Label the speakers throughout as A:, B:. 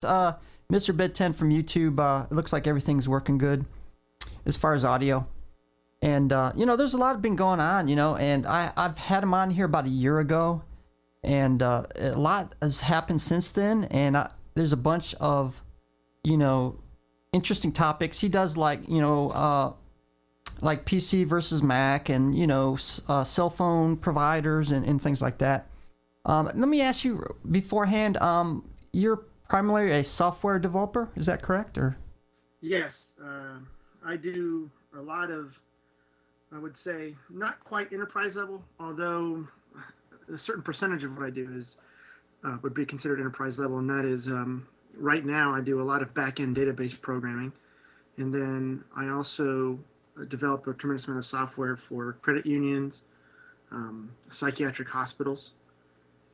A: Uh, Mr. Bit 10 from YouTube. It looks like everything's working good as far as audio. And, there's a lot been going on, and I've had him on here about a year ago. And a lot has happened since then. And there's a bunch of, you know, interesting topics. He does like PC versus Mac and, cell phone providers and things like that. Let me ask you beforehand, you're primarily a software developer, is that correct? Or
B: Yes, I do a lot of, I would say, not quite enterprise level, although a certain percentage of what I do is would be considered enterprise level, and that is right now I do a lot of back-end database programming, and then I also develop a tremendous amount of software for credit unions, psychiatric hospitals,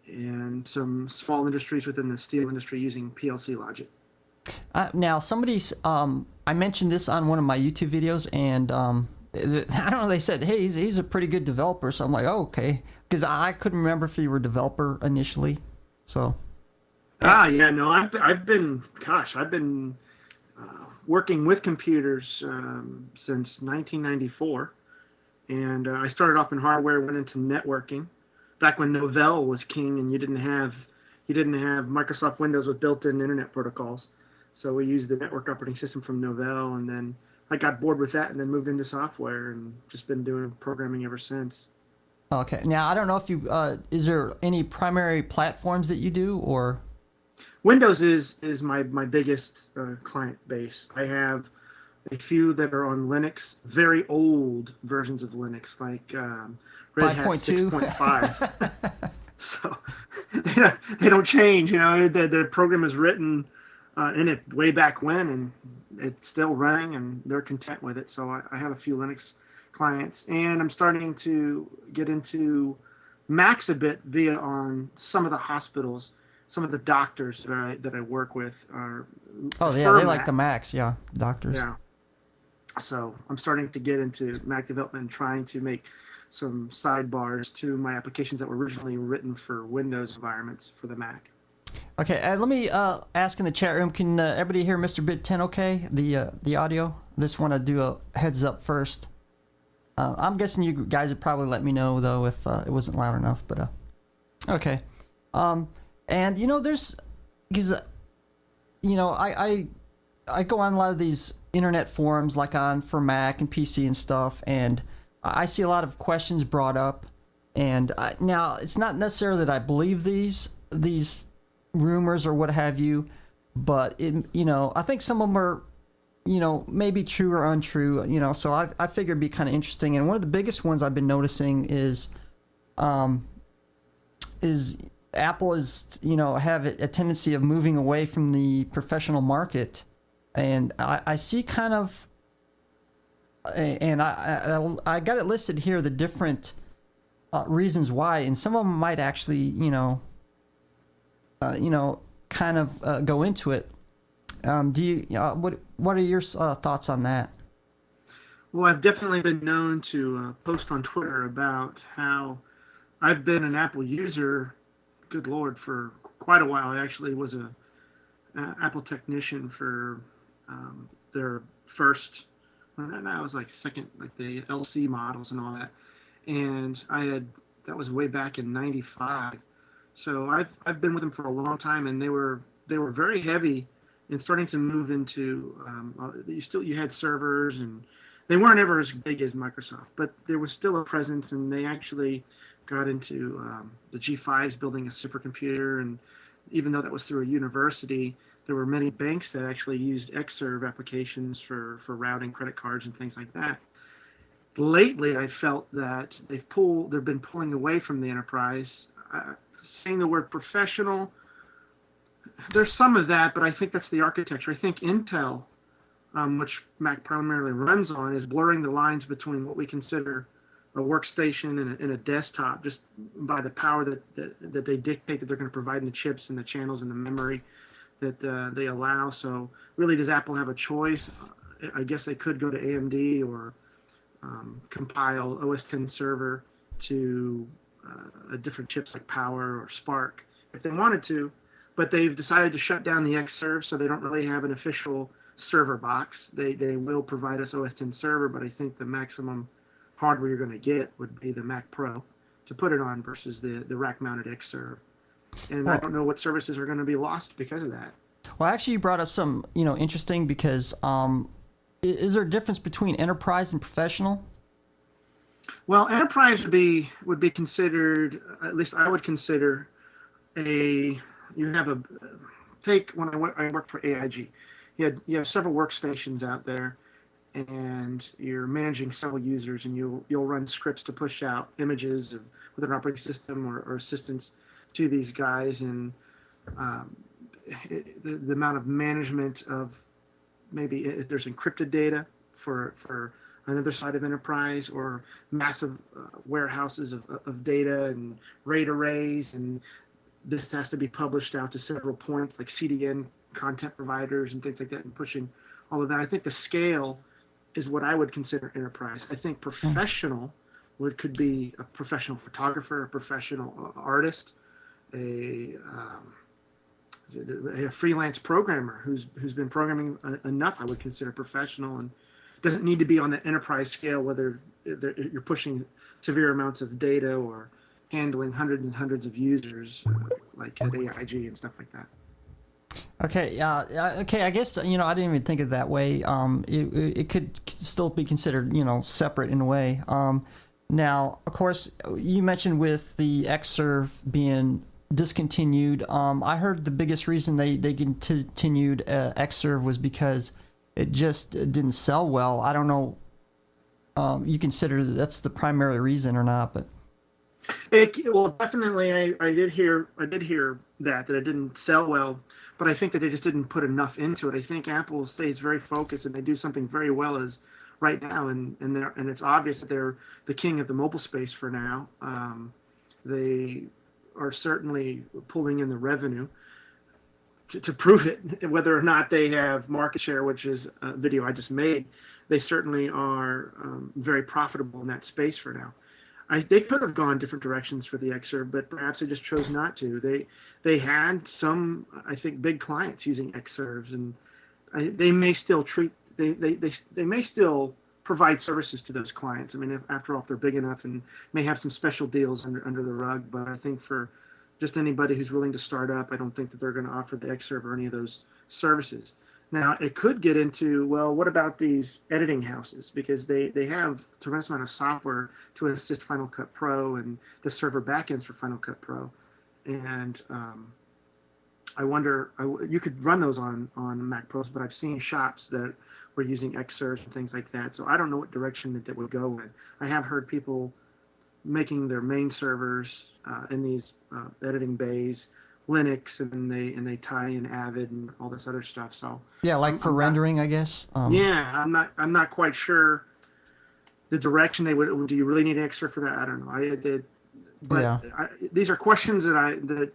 B: and some small industries within the steel industry using PLC logic.
A: now somebody's, I mentioned this on one of my YouTube videos, and I don't know. They said, "Hey, he's a pretty good developer." So I'm like, "Oh, okay," because I couldn't remember if you were a developer initially. So, eh,
B: Yeah, no, I've been working with computers since 1994, and I started off in hardware, went into networking, back when Novell was king, and you didn't have Microsoft Windows with built-in internet protocols, so we used the network operating system from Novell, and then I got bored with that, and then moved into software, and just been doing programming ever since.
A: okay. Now I don't know if you is there any primary platforms that you do, or
B: Windows is my biggest client base. I have a few that are on Linux, very old versions of Linux, like Red Hat
A: 5.2?
B: 6.5. So they don't change. The program is written in it way back when, and it's still running, and they're content with it. So I have a few Linux clients, and I'm starting to get into Macs a bit via on some of the hospitals. Some of the doctors that I work with are
A: Oh yeah,
B: prefer
A: they like the
B: Mac.
A: Macs. Yeah, doctors.
B: Yeah. So I'm starting to get into Mac development and trying to make some sidebars to my applications that were originally written for Windows environments for the Mac.
A: Okay, let me ask in the chat room. Can everybody hear Mr. Bit 10? Okay, the audio. Just want to do a heads up first. I'm guessing you guys would probably let me know though if it wasn't loud enough. But okay. Um, and there's because I go on a lot of these internet forums like on for Mac and PC and stuff, and I see a lot of questions brought up. And now it's not necessarily that I believe these rumors or what have you, but I think some of them are maybe true or untrue. So I figured it'd be kind of interesting. And one of the biggest ones I've been noticing um, is Apple is have a tendency of moving away from the professional market, and I see kind of, and I got it listed here the different reasons why, and some of them might actually kind of go into it. Do you, what are your thoughts on that?
B: Well, I've definitely been known to post on Twitter about how I've been an Apple user, good Lord, for quite a while. I actually was a Apple technician for their first, well, that was like second, like the LC models and all that. And that was way back in '95. So I've been with them for a long time, and they were very heavy and starting to move into you had servers, and they weren't ever as big as Microsoft, but there was still a presence, and they actually got into the G5s building a supercomputer, and even though that was through a university, there were many banks that actually used Xserve applications for routing credit cards and things like that. Lately, I felt that they've been pulling away from the enterprise. Saying the word professional, there's some of that, but I think that's the architecture. I think Intel, which Mac primarily runs on, is blurring the lines between what we consider a workstation and a desktop just by the power that they dictate that they're going to provide in the chips and the channels and the memory that they allow. So really, does Apple have a choice? I guess they could go to AMD or compile OS X server to different chips like Power or Spark if they wanted to. but they've decided to shut down the Xserve, so they don't really have an official server box. They will provide us OS X server, but I think the maximum hardware you're going to get would be the Mac Pro to put it on versus the rack-mounted Xserve. And I don't know what services are going to be lost because of that.
A: Well, actually, you brought up some, interesting because is there a difference between enterprise and professional?
B: Well, enterprise would be considered, at least I would consider you have a take when I worked for AIG. You have several workstations out there, and you're managing several users, and you'll run scripts to push out images with an operating system or assistance to these guys, and the amount of management of maybe if there's encrypted data for another side of enterprise, or massive warehouses of data and RAID arrays, and this has to be published out to several points like CDN content providers and things like that, and pushing all of that. I think the scale is what I would consider enterprise. I think professional could be a professional photographer, a professional artist, a freelance programmer who's been programming enough. I would consider professional, and doesn't need to be on the enterprise scale, whether you're pushing severe amounts of data or handling hundreds and hundreds of users like at AIG and stuff like that.
A: Okay, okay. I guess I didn't even think of it that way. It could still be considered separate in a way. Now, of course, you mentioned with the Xserve being discontinued. I heard the biggest reason they continued Xserve was because it just didn't sell well. I don't know. You consider that's the primary reason or not, but.
B: Well, definitely, I did hear that it didn't sell well, but I think that they just didn't put enough into it. I think Apple stays very focused, and they do something very well as right now, and it's obvious that they're the king of the mobile space for now. They are certainly pulling in the revenue to prove it. Whether or not they have market share, which is a video I just made, they certainly are very profitable in that space for now. They could have gone different directions for the Xserve, but perhaps they just chose not to. They had some, I think, big clients using Xserves, and they may still they may still provide services to those clients. I mean, after all, if they're big enough, and may have some special deals under the rug. But I think for just anybody who's willing to start up, I don't think that they're going to offer the Xserve or any of those services. Now, it could get into, well, what about these editing houses? Because they have a tremendous amount of software to assist Final Cut Pro and the server backends for Final Cut Pro. And I wonder, you could run those on Mac Pros, but I've seen shops that were using Xserves and things like that. So I don't know what direction that would go in. I have heard people making their main servers in these editing bays Linux, and they tie in Avid and all this other stuff. So
A: yeah, like for rendering, I guess.
B: Yeah, I'm not quite sure the direction they would. Do you really need an Xserve for that? I don't know. I did, but yeah. These are questions that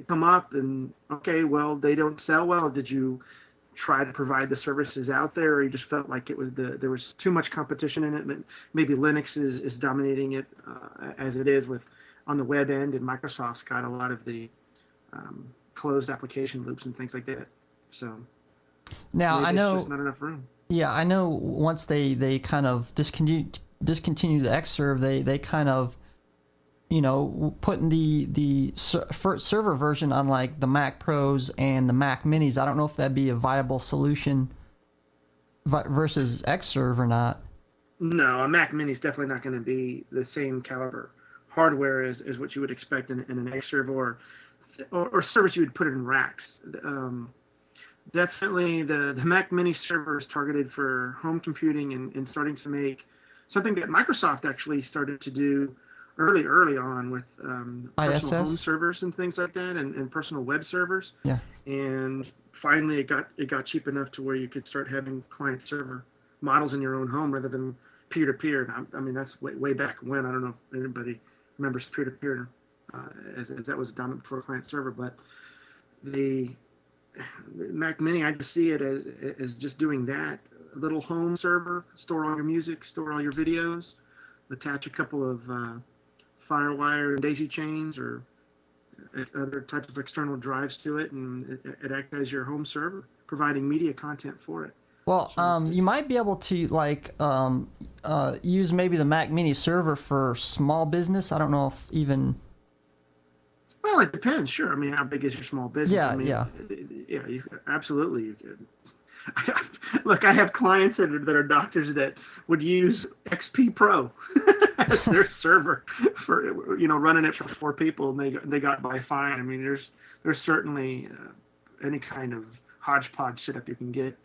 B: come up. And okay, well, they don't sell well. Did you try to provide the services out there, or you just felt like there was too much competition in it? Maybe Linux is dominating it as it is on the web end, and Microsoft's got a lot of the closed application loops and things like that. So
A: now I know
B: there's just not enough room.
A: Yeah, I know. Once they kind of discontinue the Xserve, they kind of putting the server version on like the Mac Pros and the Mac Minis. I don't know if that'd be a viable solution versus Xserve or not.
B: No, a Mac Mini is definitely not going to be the same caliber hardware as what you would expect in an Xserve or servers you would put it in racks. Definitely the Mac Mini server is targeted for home computing and starting to make something that Microsoft actually started to do early on with personal home servers and things like that, and personal web servers.
A: Yeah.
B: And finally it got cheap enough to where you could start having client server models in your own home rather than peer-to-peer. I mean, that's way back when. I don't know if anybody remembers peer-to-peer as that was dominant before client server, but the Mac Mini, I just see it as just doing that. A little home server, store all your music, store all your videos, attach a couple of FireWire and daisy chains, other types of external drives to it, and it acts as your home server, providing media content for it.
A: Well,
B: So
A: you might be able to use maybe the Mac Mini server for small business. I don't know if even.
B: well, it depends. Sure. I mean, how big is your small business? I
A: Yeah,
B: mean,
A: yeah,
B: yeah, absolutely you could. Look, I have clients that are doctors that would use XP Pro as their server for running it for 4 people, and they got by fine. I mean, there's certainly any kind of hodgepodge setup you can get.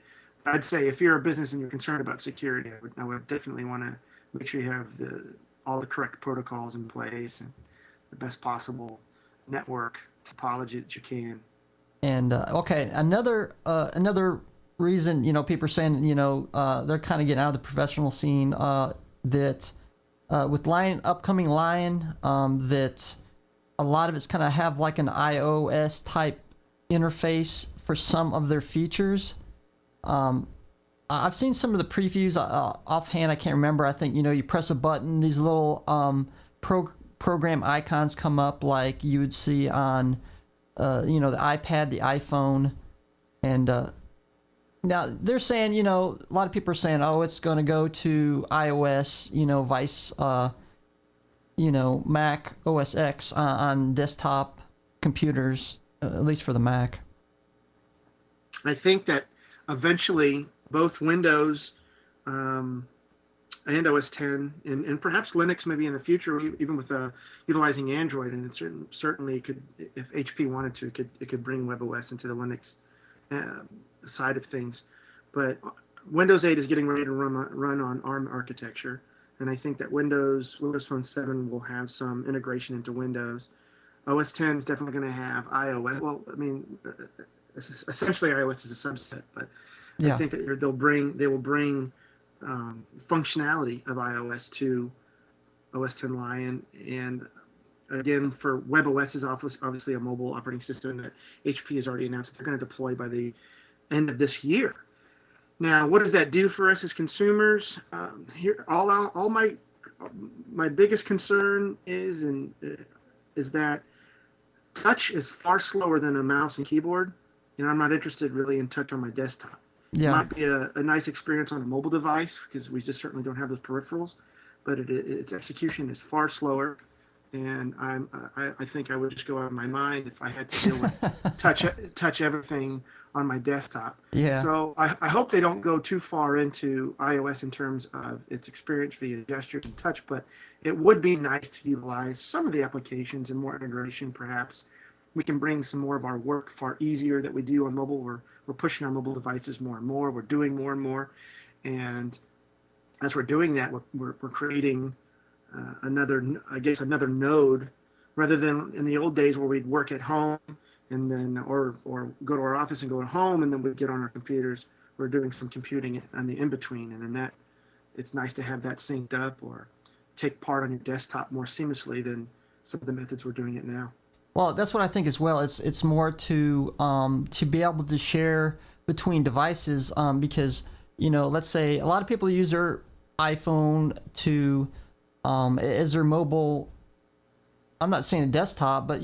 B: I'd say if you're a business and you're concerned about security, I would definitely want to make sure you have all the correct protocols in place and the best possible network topology that you can.
A: and okay, another reason people are saying they're kind of getting out of the professional scene that with upcoming Lion that a lot of it's kind of have like an iOS type interface for some of their features. I've seen some of the previews offhand. I can't remember. I think you press a button, these little program icons come up like you would see on the iPad, the iPhone, and now they're saying a lot of people are saying, oh, it's going to go to iOS, vice Mac OS X on desktop computers, at least for the Mac.
B: I think that eventually both Windows and OS 10 and perhaps Linux maybe in the future, even with utilizing Android, and it certainly could, if HP wanted to, it could bring WebOS into the Linux side of things. But Windows 8 is getting ready to run on ARM architecture, and I think that Windows Phone 7 will have some integration into Windows. OS 10 is definitely going to have iOS. Well, I mean, essentially iOS is a subset, but
A: Yeah.
B: I think that they will bring functionality of iOS to OS 10 Lion, and again for WebOS is obviously a mobile operating system that HP has already announced that they're going to deploy by the end of this year. Now, what does that do for us as consumers? Here, all my biggest concern is that touch is far slower than a mouse and keyboard. I'm not interested really in touch on my desktop.
A: Yeah.
B: It might be a nice experience on a mobile device because we just certainly don't have those peripherals, but its execution is far slower, and I think I would just go out of my mind if I had to deal with touch everything on my desktop.
A: Yeah.
B: So I hope they don't go too far into iOS in terms of its experience via gestures and touch, but it would be nice to utilize some of the applications and more integration perhaps. We can bring some more of our work far easier that we do on mobile. We're pushing our mobile devices more and more. We're doing more and more, and as we're doing that, we're creating another node, rather than in the old days where we'd work at home and then or go to our office and go home and then we'd get on our computers. We're doing some computing on the in between, and then that it's nice to have that synced up or take part on your desktop more seamlessly than some of the methods we're doing it now.
A: Well, that's what I think as well. It's more to be able to share between devices because let's say a lot of people use their iPhone to as their mobile. I'm not saying a desktop, but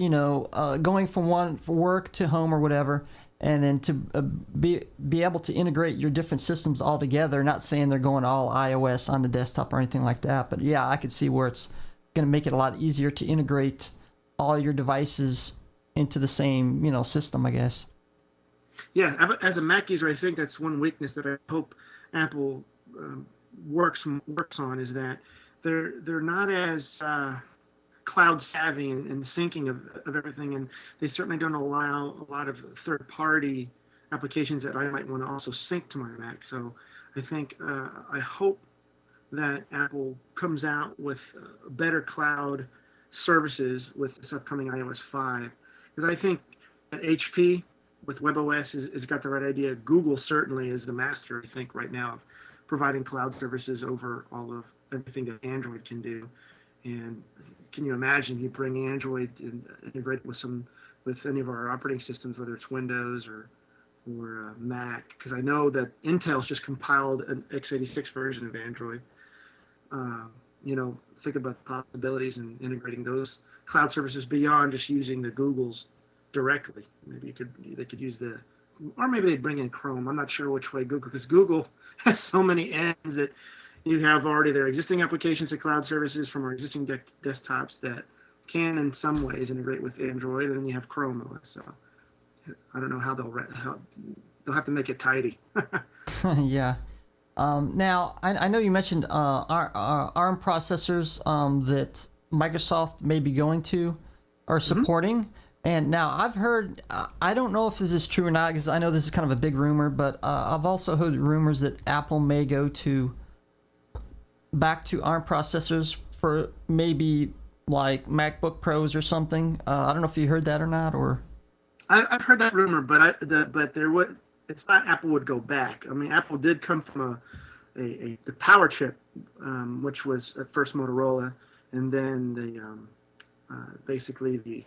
A: going from one for work to home or whatever, and then to be able to integrate your different systems all together. Not saying they're going all iOS on the desktop or anything like that, but yeah, I could see where it's going to make it a lot easier to integrate all your devices into the same system, I guess.
B: Yeah, as a Mac user, I think that's one weakness that I hope Apple works on, is that they're not as cloud savvy and syncing of everything, and they certainly don't allow a lot of third party applications that I might want to also sync to my Mac. So I think I hope that Apple comes out with better cloud services with this upcoming iOS 5, because I think that HP with WebOS has got the right idea. Google certainly is the master, I think, right now of providing cloud services over all of everything that Android can do. And can you imagine you bring Android and integrate with any of our operating systems, whether it's Windows or Mac? Because I know that Intel's just compiled an x86 version of Android. think about the possibilities and integrating those cloud services beyond just using the Googles directly. Maybe they could use or maybe they bring in Chrome. I'm not sure which way Google, because Google has so many ends that you have already their existing applications of cloud services from our existing desktops that can in some ways integrate with Android, and then you have Chrome OS. So I don't know how they'll have to make it tidy.
A: Yeah. Now, I know you mentioned ARM processors that Microsoft may be going to or supporting. And now I've heard, I don't know if this is true or not, because I know this is kind of a big rumor, but I've also heard rumors that Apple may go back to ARM processors for maybe like MacBook Pros or something. I don't know if you heard that or not, or.
B: I've heard that rumor, but there would. It's not Apple would go back. I mean, Apple did come from the power chip, which was at first Motorola, and then basically the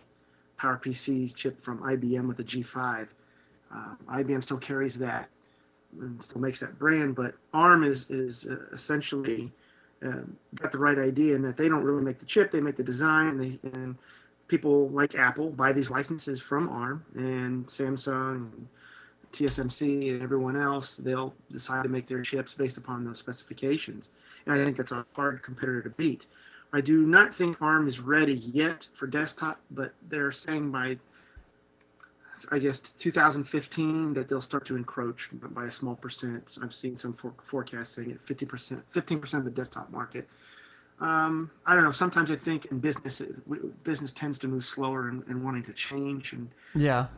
B: PowerPC chip from IBM with the G5. IBM still carries that and still makes that brand, but ARM is essentially got the right idea in that they don't really make the chip, they make the design, and people like Apple buy these licenses from ARM, and Samsung and TSMC and everyone else, they'll decide to make their chips based upon those specifications. And I think that's a hard competitor to beat. I do not think ARM is ready yet for desktop, but they're saying by, I guess, 2015 that they'll start to encroach by a small percent. I've seen some forecasts saying at 15% of the desktop market. I don't know. Sometimes I think in business tends to move slower and wanting to change. And
A: yeah,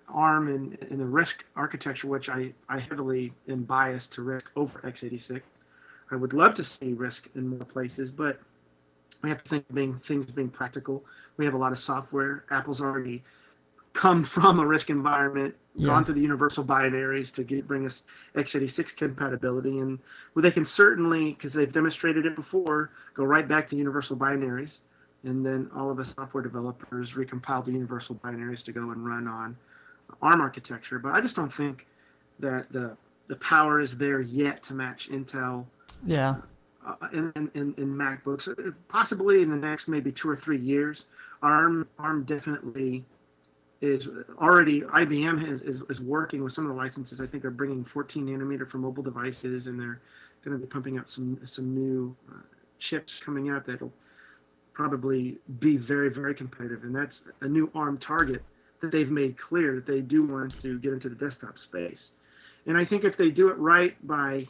B: ARM in the RISC architecture, which I heavily am biased to RISC over x86. I would love to see RISC in more places, but we have to think things being practical. We have a lot of software. Apple's already come from a RISC environment, gone through the universal binaries to bring us x86 compatibility. And they can certainly, because they've demonstrated it before, go right back to universal binaries. And then all of us software developers recompile the universal binaries to go and run on ARM architecture. But I just don't think that the power is there yet to match Intel.
A: Yeah.
B: In MacBooks, possibly in the next maybe 2 or 3 years. ARM definitely is already. IBM is working with some of the licenses. I think are bringing 14 nanometer for mobile devices, and they're going to be pumping out some new chips coming out that'll probably be very, very competitive. And that's a new ARM target that they've made clear that they do want to get into the desktop space. And I think if they do it right by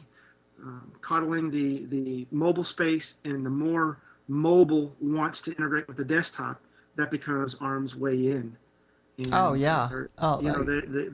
B: coddling the mobile space, and the more mobile wants to integrate with the desktop, that becomes ARM's way in. And,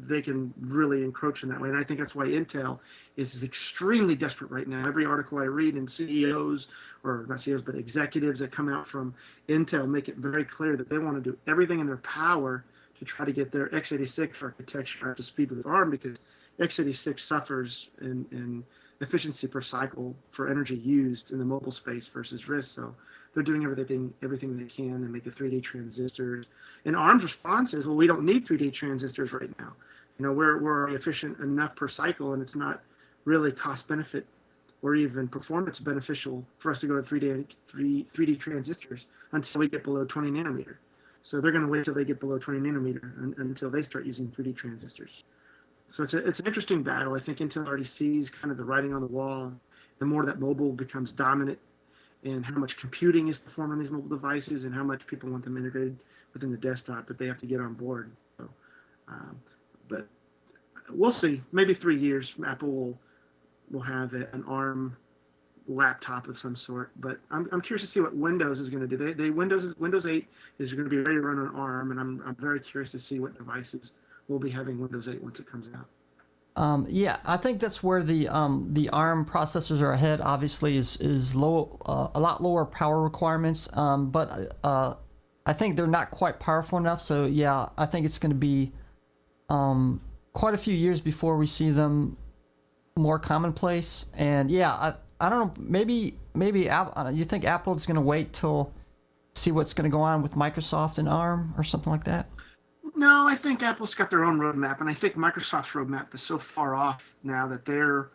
B: they can really encroach in that way. And I think that's why Intel is extremely desperate right now. Every article I read, and CEOs, or not CEOs, but executives that come out from Intel make it very clear that they want to do everything in their power to try to get their x86 architecture up to speed with ARM, because x86 suffers in efficiency per cycle for energy used in the mobile space versus RISC. So they're doing everything they can to make the 3D transistors. And ARM's response is, well, we don't need 3D transistors right now. We're efficient enough per cycle, and it's not really cost benefit or even performance beneficial for us to go to 3D transistors until we get below 20 nanometer. So they're going to wait till they get below 20 nanometer until they start using 3D transistors. So it's an interesting battle. I think Intel already sees kind of the writing on the wall. The more that mobile becomes dominant, and how much computing is performed on these mobile devices, and how much people want them integrated within the desktop, that they have to get on board. So, but we'll see. Maybe 3 years, Apple will have an ARM laptop of some sort. But I'm curious to see what Windows is going to do. Windows 8 is going to be ready to run on ARM, and I'm very curious to see what devices will be having Windows 8 once it comes out.
A: I think that's where the ARM processors are ahead. Obviously, is low, a lot lower power requirements, but I think they're not quite powerful enough. So yeah, I think it's going to be quite a few years before we see them more commonplace. And yeah, I don't know. Maybe you think Apple is going to wait till see what's going to go on with Microsoft and ARM or something like that?
B: No, I think Apple's got their own roadmap, and I think Microsoft's roadmap is so far off now that they're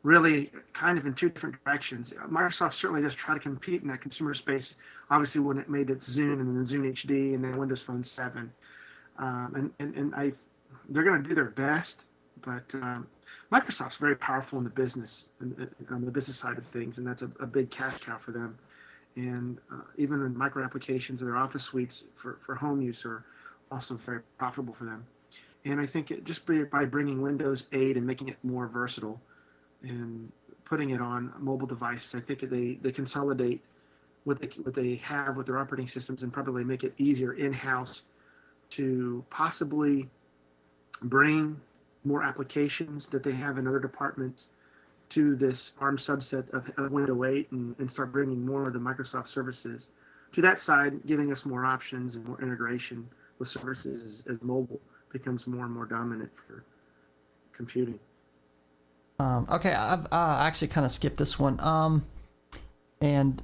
B: really kind of in two different directions. Microsoft certainly does try to compete in that consumer space. Obviously, when it made its Zune and then the Zune HD and then Windows Phone 7, they're going to do their best, but Microsoft's very powerful in the business, on the business side of things, and that's a big cash cow for them. And even the micro applications of their Office suites for home use are also very profitable for them. And I think by bringing Windows 8 and making it more versatile and putting it on mobile devices, I think they consolidate what they have with their operating systems and probably make it easier in-house to possibly bring more applications that they have in other departments to this ARM subset of Windows 8 and start bringing more of the Microsoft services to that side, giving us more options and more integration with services as mobile becomes more and more dominant for computing.
A: Okay, I've actually kind of skipped this one. And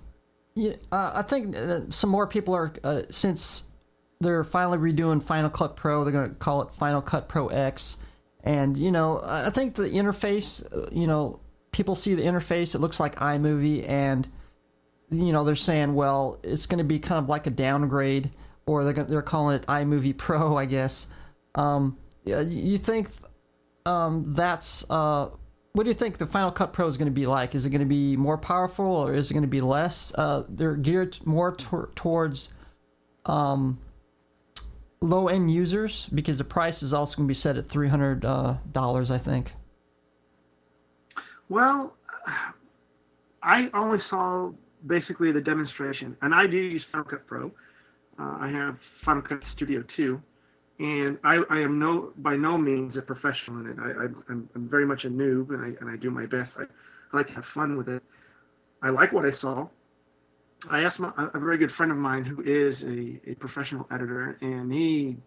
A: yeah, I think some more people are, since they're finally redoing Final Cut Pro, they're going to call it Final Cut Pro X. And, I think the interface, people see the interface, it looks like iMovie, and, they're saying, well, it's going to be kind of like a downgrade, or they're calling it iMovie Pro, I guess. You think that's... what do you think the Final Cut Pro is going to be like? Is it going to be more powerful, or is it going to be less? They're geared more towards low-end users, because the price is also going to be set at $300, I think.
B: Well, I only saw basically the demonstration, and I do use Final Cut Pro. I have Final Cut Studio 2, and I am by no means a professional in it. I'm very much a noob, and I do my best. I like to have fun with it. I like what I saw. I asked a very good friend of mine who is a professional editor, and he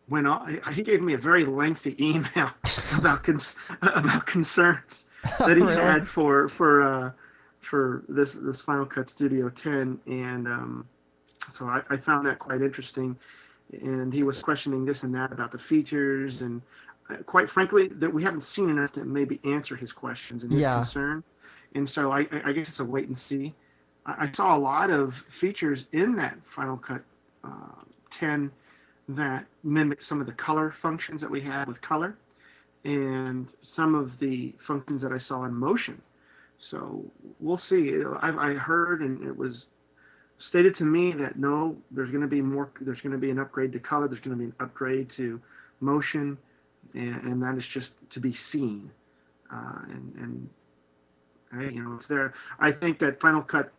B: went on. He gave me a very lengthy email about concerns that he had for this Final Cut Studio 10, and so I found that quite interesting. And he was questioning this and that about the features, and quite frankly, that we haven't seen enough to maybe answer his questions and his concern. And so I guess it's a wait and see. I saw a lot of features in that Final Cut 10 that mimic some of the color functions that we have with color, and some of the functions that I saw in motion. So we'll see. I heard, and it was stated to me that no, there's going to be an upgrade to color, there's going to be an upgrade to motion, and that is just to be seen. It's there. I think that Final Cut,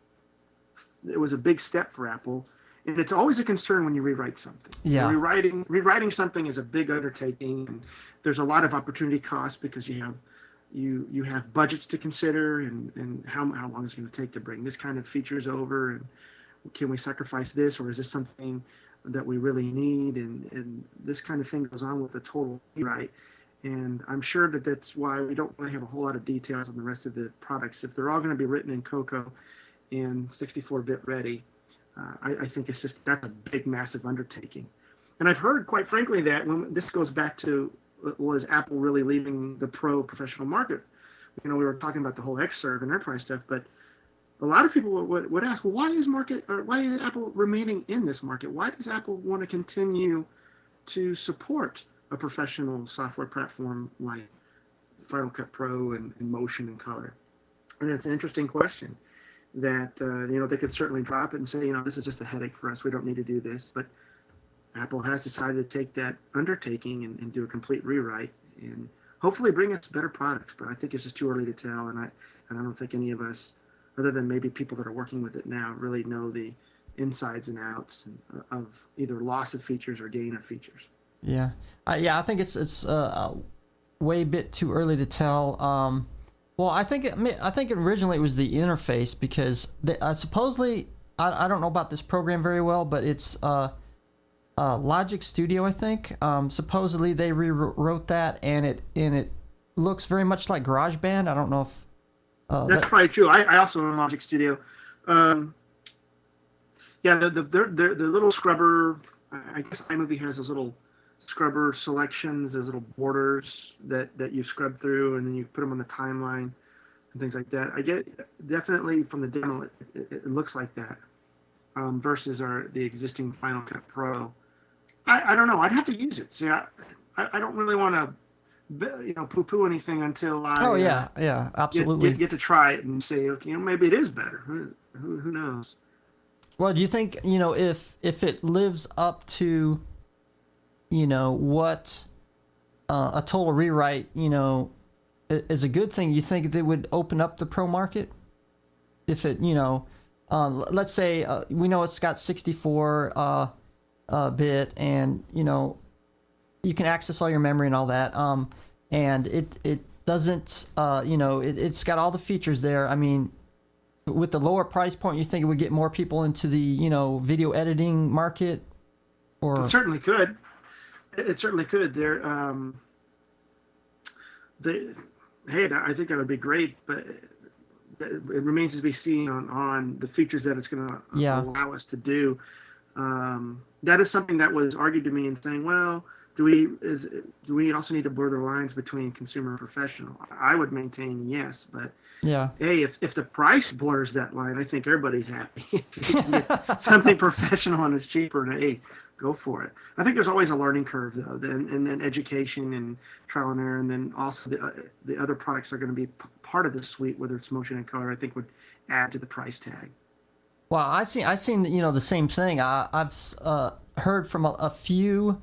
B: it was a big step for Apple, and it's always a concern when you rewrite something.
A: Yeah.
B: Rewriting something is a big undertaking, and there's a lot of opportunity costs because you have budgets to consider, and how long is it going to take to bring this kind of features over, and can we sacrifice this, or is this something that we really need? And this kind of thing goes on with the total rewrite. And I'm sure that's why we don't really have a whole lot of details on the rest of the products. If they're all going to be written in Cocoa and 64-bit ready, I think that's a big, massive undertaking. And I've heard, quite frankly, that when this goes back to, was Apple really leaving the pro professional market? We were talking about the whole Xserve and enterprise stuff, but a lot of people would ask, well, why is Apple remaining in this market? Why does Apple want to continue to support a professional software platform like Final Cut Pro and Motion and Color? And it's an interesting question that, they could certainly drop it and say, this is just a headache for us. We don't need to do this. But Apple has decided to take that undertaking and do a complete rewrite and hopefully bring us better products. But I think it's just too early to tell. And I don't think any of us, other than maybe people that are working with it now, really know the insides and outs of either loss of features or gain of features.
A: Yeah, I think it's way bit too early to tell. Well, I think originally it was the interface, because supposedly I don't know about this program very well, but it's Logic Studio, I think. Supposedly they rewrote that, and it looks very much like GarageBand. I don't know if
B: that's probably true. I also own Logic Studio. The little scrubber. I guess iMovie has those little scrubber selections, those little borders that you scrub through, and then you put them on the timeline. and things like that. I get definitely from the demo, it looks like that versus the existing Final Cut Pro. I don't know. I'd have to use it. See, I don't really want to poo-poo anything until I
A: Oh yeah, yeah, absolutely.
B: get to try it and say, okay, maybe it is better. Who knows?
A: Well, do you think, if it lives up to, what a total rewrite, is a good thing? You think they would open up the pro market if it, let's say we know it's got 64 bit, and you can access all your memory and all that, and it doesn't, it's got all the features there. I mean, with the lower price point, you think it would get more people into the video editing market? Or
B: it certainly could. It certainly could. I think that would be great, but it remains to be seen on the features that it's going to allow us to do. That is something that was argued to me in saying, well, do we also need to blur the lines between consumer and professional? I would maintain yes, but hey, if the price blurs that line, I think everybody's happy. If you can get something professional and it's cheaper, and hey, go for it. I think there's always a learning curve though, and then education and trial and error, and then also the other products are going to be part of the suite, whether it's motion and color. I think would add to the price tag.
A: Well, I've seen the same thing. I've heard from a few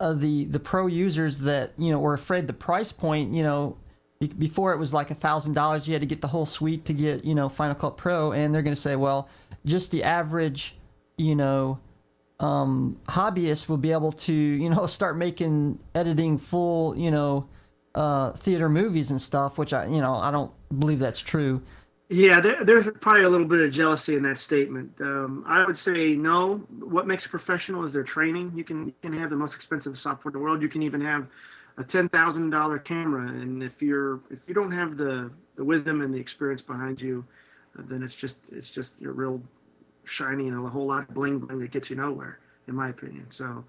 A: of the pro users that were afraid the price point. Before it was like $1,000, you had to get the whole suite to get Final Cut Pro, and they're going to say, well, just the average hobbyist will be able to start making editing full theater movies and stuff, which I don't believe that's true.
B: Yeah, there's probably a little bit of jealousy in that statement. I would say no. What makes a professional is their training. You can have the most expensive software in the world. You can even have a $10,000 camera, and if you don't have the wisdom and the experience behind you, then it's just you're real shiny and a whole lot of bling bling that gets you nowhere, in my opinion. So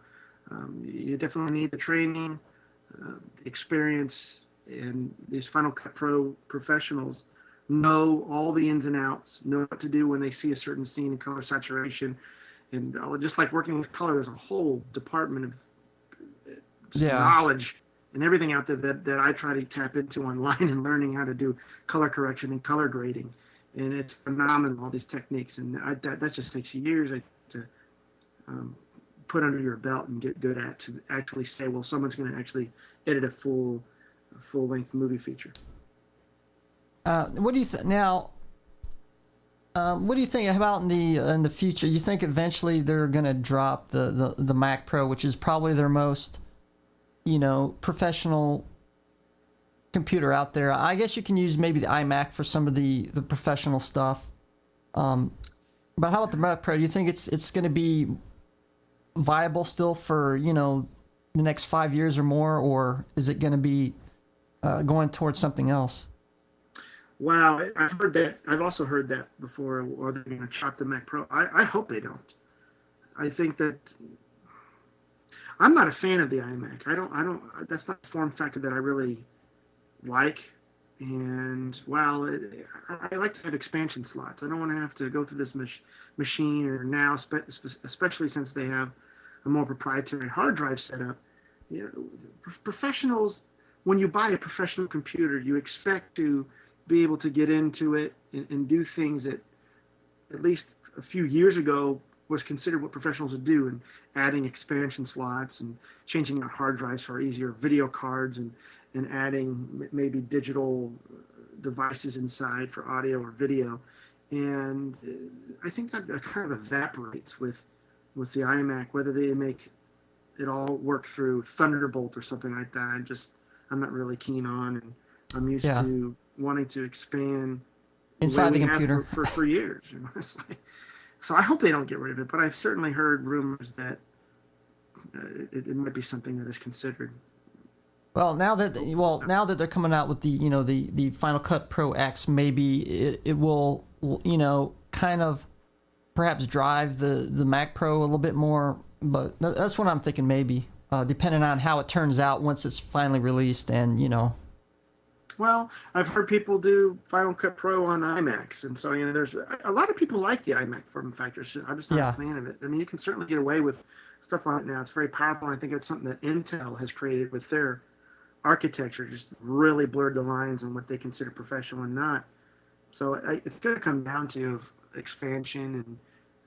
B: you definitely need the training, the experience, and these Final Cut Pro professionals know all the ins and outs, know what to do when they see a certain scene in color saturation. And just like working with color, there's a whole department of knowledge and everything out there that I try to tap into online and learning how to do color correction and color grading. And it's phenomenal, all these techniques. And that just takes years to put under your belt and get good at, to actually say, well, someone's going to actually edit a full-length movie feature.
A: What do you now? What do you think about in the future? You think eventually they're going to drop the Mac Pro, which is probably their most professional computer out there? I guess you can use maybe the iMac for some of the professional stuff. But how about the Mac Pro? Do you think it's going to be viable still for the next 5 years or more, or is it going to be going towards something else?
B: Wow, I've heard that. I've also heard that before. Or they're going to chop the Mac Pro. I hope they don't. I think that I'm not a fan of the iMac. I don't. That's not a form factor that I really like. And I like to have expansion slots. I don't want to have to go through this machine, or now, especially since they have a more proprietary hard drive setup. Professionals, when you buy a professional computer, you expect to be able to get into it and do things that at least a few years ago was considered what professionals would do, and adding expansion slots and changing out hard drives for easier video cards, and adding maybe digital devices inside for audio or video. And I think that kind of evaporates with the iMac, whether they make it all work through Thunderbolt or something like that. I'm not really keen on, and I'm used to wanting to expand
A: inside the computer
B: for years. So I hope they don't get rid of it, but I've certainly heard rumors that it might be something that is considered.
A: Well, now that they're coming out with the Final Cut Pro X, maybe it will kind of perhaps drive the Mac Pro a little bit more. But that's what I'm thinking, maybe depending on how it turns out once it's finally released, and
B: Well, I've heard people do Final Cut Pro on iMacs, and so there's a lot of people like the iMac form factor. I'm just not a
A: Yeah.
B: fan of it. I mean, you can certainly get away with stuff on it now. It's very powerful. And I think it's something that Intel has created with their architecture, just really blurred the lines on what they consider professional and not. So it's going to come down to expansion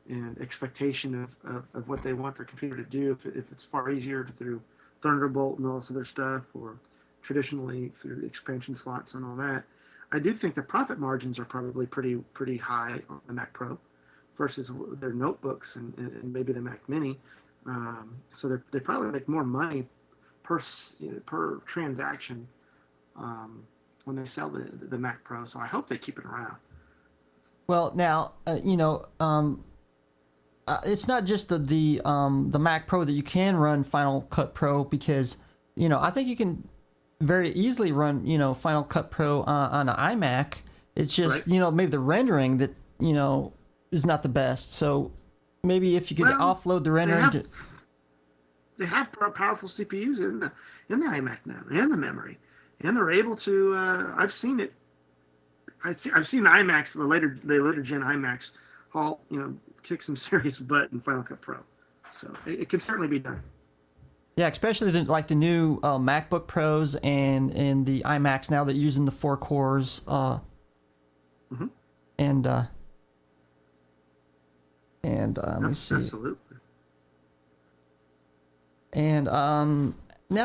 B: and expectation of what they want their computer to do. If it's far easier through Thunderbolt and all this other stuff, or traditionally through expansion slots and all that. I do think the profit margins are probably pretty high on the Mac Pro versus their notebooks and maybe the Mac Mini. So they probably make more money per transaction when they sell the Mac Pro. So I hope they keep it around.
A: Well, now it's not just the Mac Pro that you can run Final Cut Pro, because I think you can very easily run Final Cut Pro on an iMac. It's just
B: Right.
A: maybe the rendering that is not the best. So maybe if you could offload the rendering to.
B: They have powerful CPUs in the iMac now, and the memory, and they're able to. I've seen it. I've seen the iMacs, the later gen iMacs, kick some serious butt in Final Cut Pro. So it can certainly be done.
A: Yeah, especially like the new MacBook Pros and the iMacs now that are using the 4 cores.
B: Mm-hmm.
A: And let me see.
B: Absolutely.
A: And now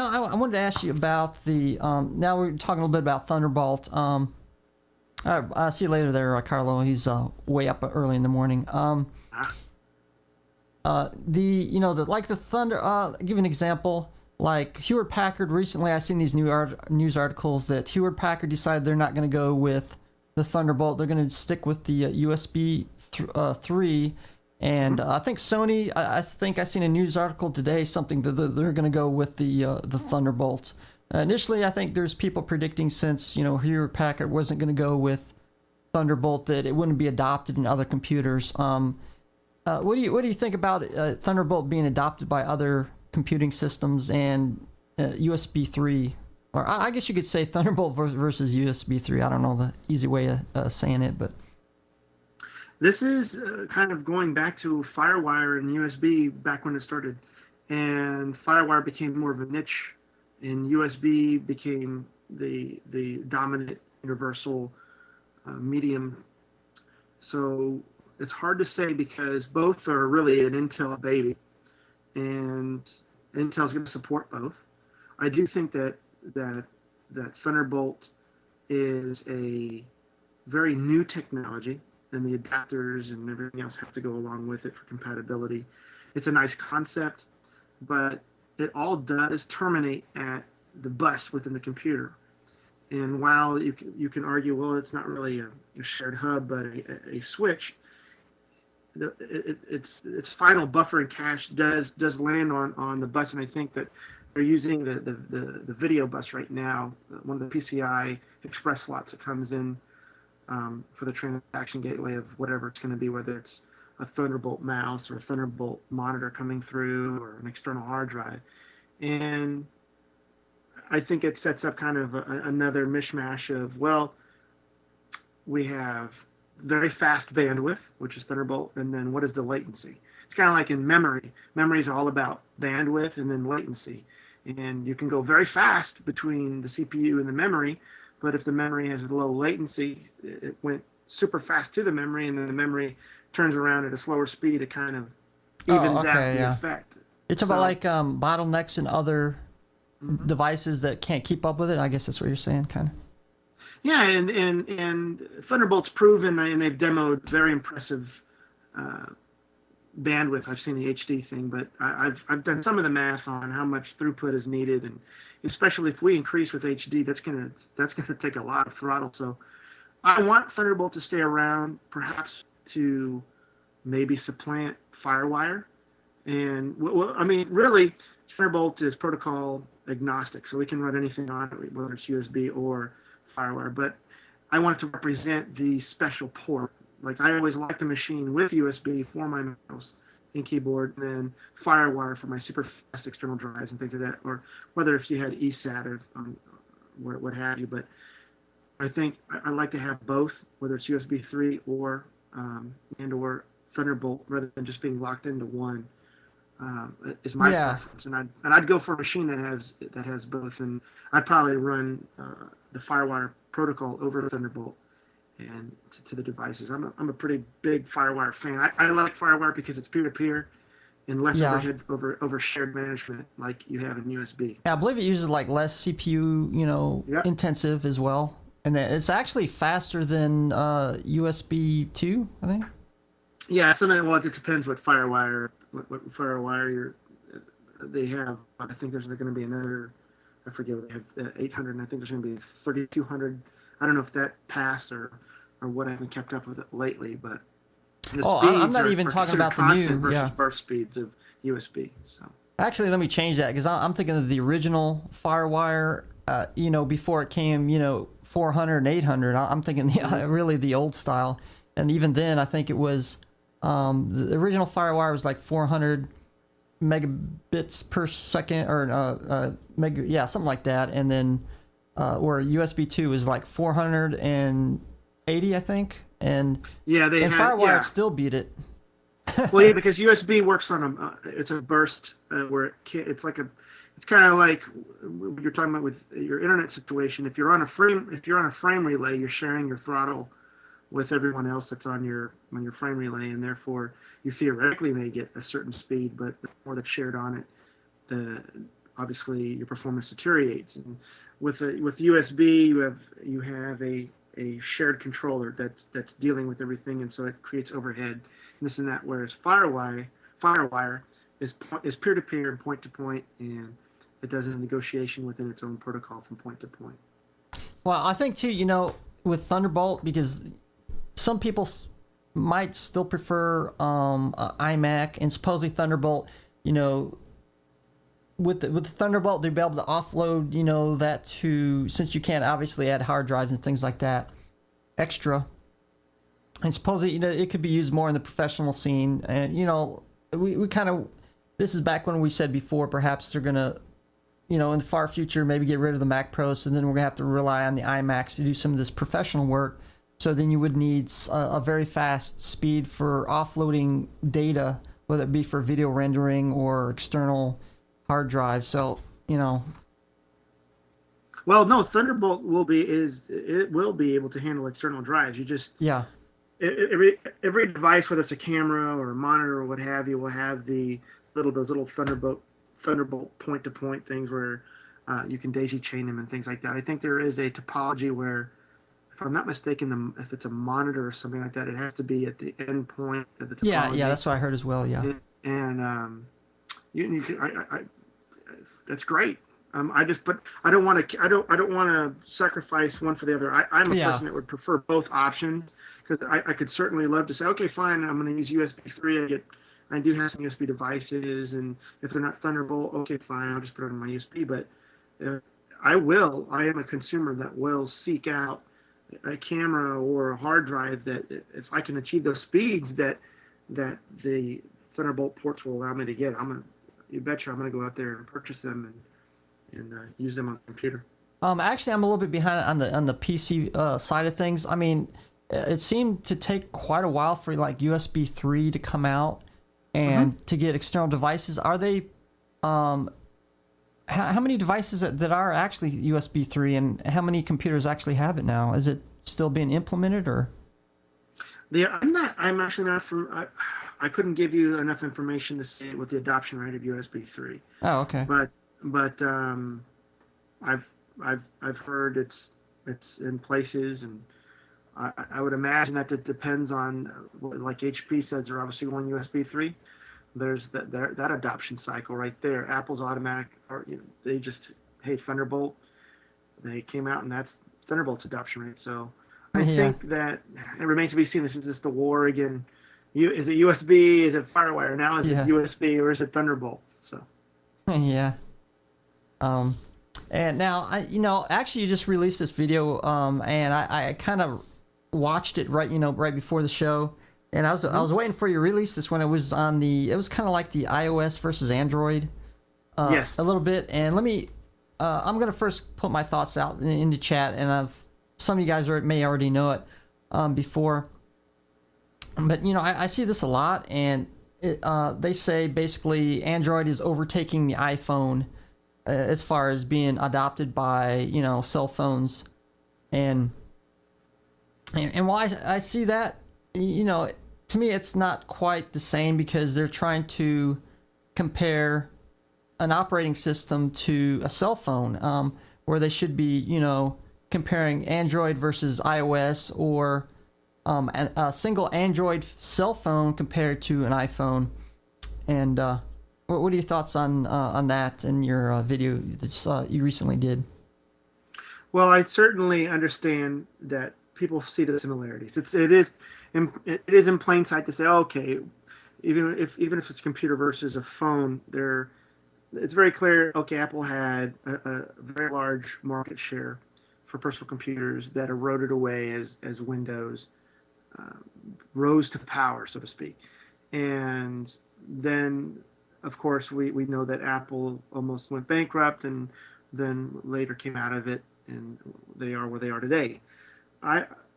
A: I wanted to ask you about the. Now we're talking a little bit about Thunderbolt. I'll see you later there, Carlo. He's way up early in the morning. The Thunder. I'll give you an example. Like Hewlett Packard recently, I seen these news articles that Hewlett Packard decided they're not going to go with the Thunderbolt. They're going to stick with the USB 3. And I think Sony. I think I seen a news article today something that they're going to go with the Thunderbolt. Initially, I think there's people predicting, since Hewlett Packard wasn't going to go with Thunderbolt, that it wouldn't be adopted in other computers. What do you think about Thunderbolt being adopted by other computing systems and USB 3? Or I guess you could say Thunderbolt versus USB 3. I don't know the easy way of saying it, but
B: This is kind of going back to FireWire and USB back when it started, and FireWire became more of a niche, and USB became the dominant universal medium. So it's hard to say, because both are really an Intel baby, and Intel's going to support both. I do think that Thunderbolt is a very new technology, and the adapters and everything else have to go along with it for compatibility. It's a nice concept, but it all does terminate at the bus within the computer. And while you can argue, well, it's not really a shared hub, but a switch, its final buffer and cache does land on the bus. And I think that they're using the video bus right now, one of the PCI Express slots that comes in for the transaction gateway of whatever it's going to be, whether it's a Thunderbolt mouse or a Thunderbolt monitor coming through or an external hard drive. And I think it sets up kind of another mishmash of, well, we have very fast bandwidth, which is Thunderbolt, and then what is the latency? It's kind of like in memory. Memory is all about bandwidth and then latency. And you can go very fast between the CPU and the memory, but if the memory has a low latency, it went super fast to the memory, and then the memory turns around at a slower speed. It kind of evens out the effect.
A: It's about like bottlenecks in other devices that can't keep up with it. I guess that's what you're saying, kind of.
B: Yeah, and Thunderbolt's proven, and they've demoed very impressive bandwidth. I've seen the HD thing, but I've done some of the math on how much throughput is needed, and especially if we increase with HD, that's gonna take a lot of throttle. So I want Thunderbolt to stay around, perhaps to maybe supplant FireWire. And I mean, really, Thunderbolt is protocol agnostic, so we can run anything on it, whether it's USB or FireWire. But I want it to represent the special port. Like, I always liked the machine with USB for my mouse and keyboard, and then FireWire for my super fast external drives and things like that, or whether if you had eSAT or what have you. But I think I like to have both, whether it's USB 3 or and or Thunderbolt, rather than just being locked into one. Is my
A: Yeah.
B: preference, and I'd go for a machine that has both, and I'd probably run the FireWire protocol over Thunderbolt and to the devices. I'm a pretty big FireWire fan. I like FireWire because it's peer to peer and less
A: Yeah.
B: overhead over shared management like you have in USB.
A: Yeah, I believe it uses like less CPU,
B: Yep.
A: intensive as well. And then it's actually faster than USB 2, I think.
B: Yeah, something. Well, it depends what FireWire they have. I think there's going to be another. I forget what they have 800, and I think there's going to be 3200. I don't know if that passed or what. I haven't kept up with it lately, but the
A: I'm
B: speeds
A: not even
B: are
A: talking
B: considered
A: about the
B: constant
A: new.
B: versus
A: Yeah.
B: burst speeds of USB. So
A: Actually, let me change that because I'm thinking of the original FireWire, before it came, 400 and 800. I'm thinking really the old style. And even then, I think it was the original FireWire was like 400 megabits per second or something like that. And then where USB 2 is like 480, I think. And
B: yeah, they have
A: FireWire
B: yeah.
A: still beat it.
B: Well, yeah, because USB works on it's a burst where it's like it's kind of like you're talking about with your internet situation. If you're on a frame relay, you're sharing your throttle with everyone else that's on your frame relay, and therefore you theoretically may get a certain speed, but the more that's shared on it, obviously your performance deteriorates. And with USB, you have a shared controller that's dealing with everything, and so it creates overhead and this and that. Whereas FireWire is peer to peer and point to point, and it does a negotiation within its own protocol from point to point.
A: Well, I think too, with Thunderbolt, because some people might still prefer iMac, and supposedly Thunderbolt, with the Thunderbolt, they'll be able to offload, that to, since you can't obviously add hard drives and things like that, extra. And supposedly, it could be used more in the professional scene. And, we kind of, this is back when we said before, perhaps they're going to, in the far future, maybe get rid of the Mac Pro, so then we're going to have to rely on the iMacs to do some of this professional work. So then you would need a very fast speed for offloading data, whether it be for video rendering or external hard drives. So,
B: Well, no, Thunderbolt will be able to handle external drives. You just
A: yeah.
B: every device, whether it's a camera or a monitor or what have you, will have those little Thunderbolt point to point things where you can daisy chain them and things like that. I think there is a topology where, if I'm not mistaken, if it's a monitor or something like that, it has to be at the end point of the topology.
A: Yeah, that's what I heard as well. Yeah,
B: and you can, that's great. I don't want to sacrifice one for the other. I'm a person that would prefer both options, because I could certainly love to say, okay, fine, I'm going to use USB 3. I do have some USB devices, and if they're not Thunderbolt, okay, fine, I'll just put it on my USB. But I am a consumer that will seek out a camera or a hard drive that, if I can achieve those speeds that the Thunderbolt ports will allow me to get, you betcha I'm going to go out there and purchase them and use them on the computer.
A: Actually, I'm a little bit behind on the PC side of things. I mean, it seemed to take quite a while for like USB 3 to come out and to get external devices. Are they how many devices that are actually USB 3, and how many computers actually have it now? Is it still being implemented, or?
B: Yeah, I'm actually not from. I couldn't give you enough information to say what the adoption rate of USB 3.
A: Oh, okay.
B: But I've heard it's in places, and I would imagine that it depends on, like HP says, they're obviously going USB 3. There's that adoption cycle right there. Apple's automatic, or they just, hey, Thunderbolt, they came out, and that's Thunderbolt's adoption rate. So I think that it remains to be seen. This is the war again. Is it USB? Is it FireWire? Now is it USB, or is it Thunderbolt? So
A: yeah. And now actually you just released this video, and I kind of watched it right before the show, and I was waiting for you to release this when it was kind of like the iOS versus Android,
B: yes,
A: a little bit. And I'm gonna first put my thoughts out into chat, and I've some of you guys may already know it before. But, I see this a lot, and they say basically Android is overtaking the iPhone as far as being adopted by, cell phones. And while I see that, to me it's not quite the same, because they're trying to compare an operating system to a cell phone, where they should be, comparing Android versus iOS, or a single Android cell phone compared to an iPhone. And what are your thoughts on that in your video that you recently did?
B: Well, I certainly understand that people see the similarities. It is in plain sight to say, okay, even if it's a computer versus a phone, it's very clear. Okay, Apple had a very large market share for personal computers that eroded away as Windows rose to power, so to speak. And then, of course, we know that Apple almost went bankrupt, and then later came out of it, and they are where they are today.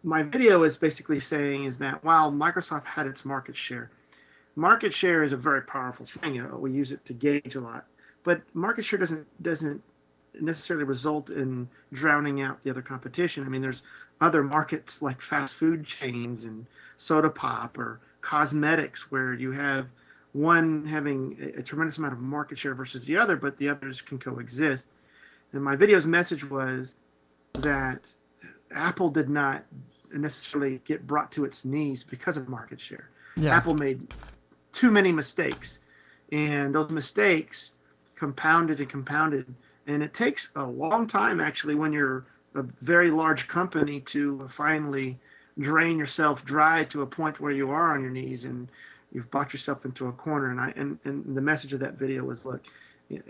B: My video is basically saying is that while Microsoft had its market share is a very powerful thing. We use it to gauge a lot, but market share doesn't necessarily result in drowning out the other competition. I mean, there's other markets like fast food chains and soda pop or cosmetics, where you have one having a tremendous amount of market share versus the other, but the others can coexist. And my video's message was that Apple did not necessarily get brought to its knees because of market share.
A: Yeah.
B: Apple made too many mistakes, and those mistakes compounded, and it takes a long time, actually, when you're a very large company, to finally drain yourself dry to a point where you are on your knees and you've bought yourself into a corner. And the message of that video was, look,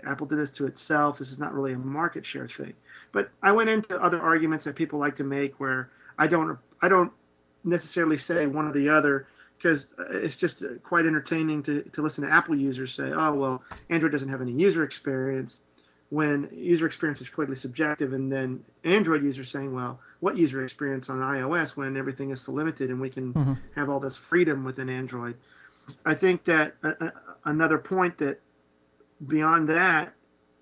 B: Apple did this to itself. This is not really a market share thing. But I went into other arguments that people like to make, where I don't necessarily say one or the other, because it's just quite entertaining to listen to Apple users say, oh, well, Android doesn't have any user experience, when user experience is clearly subjective, and then Android users saying, well, what user experience on iOS when everything is so limited and we can have all this freedom within Android? I think that another point that beyond that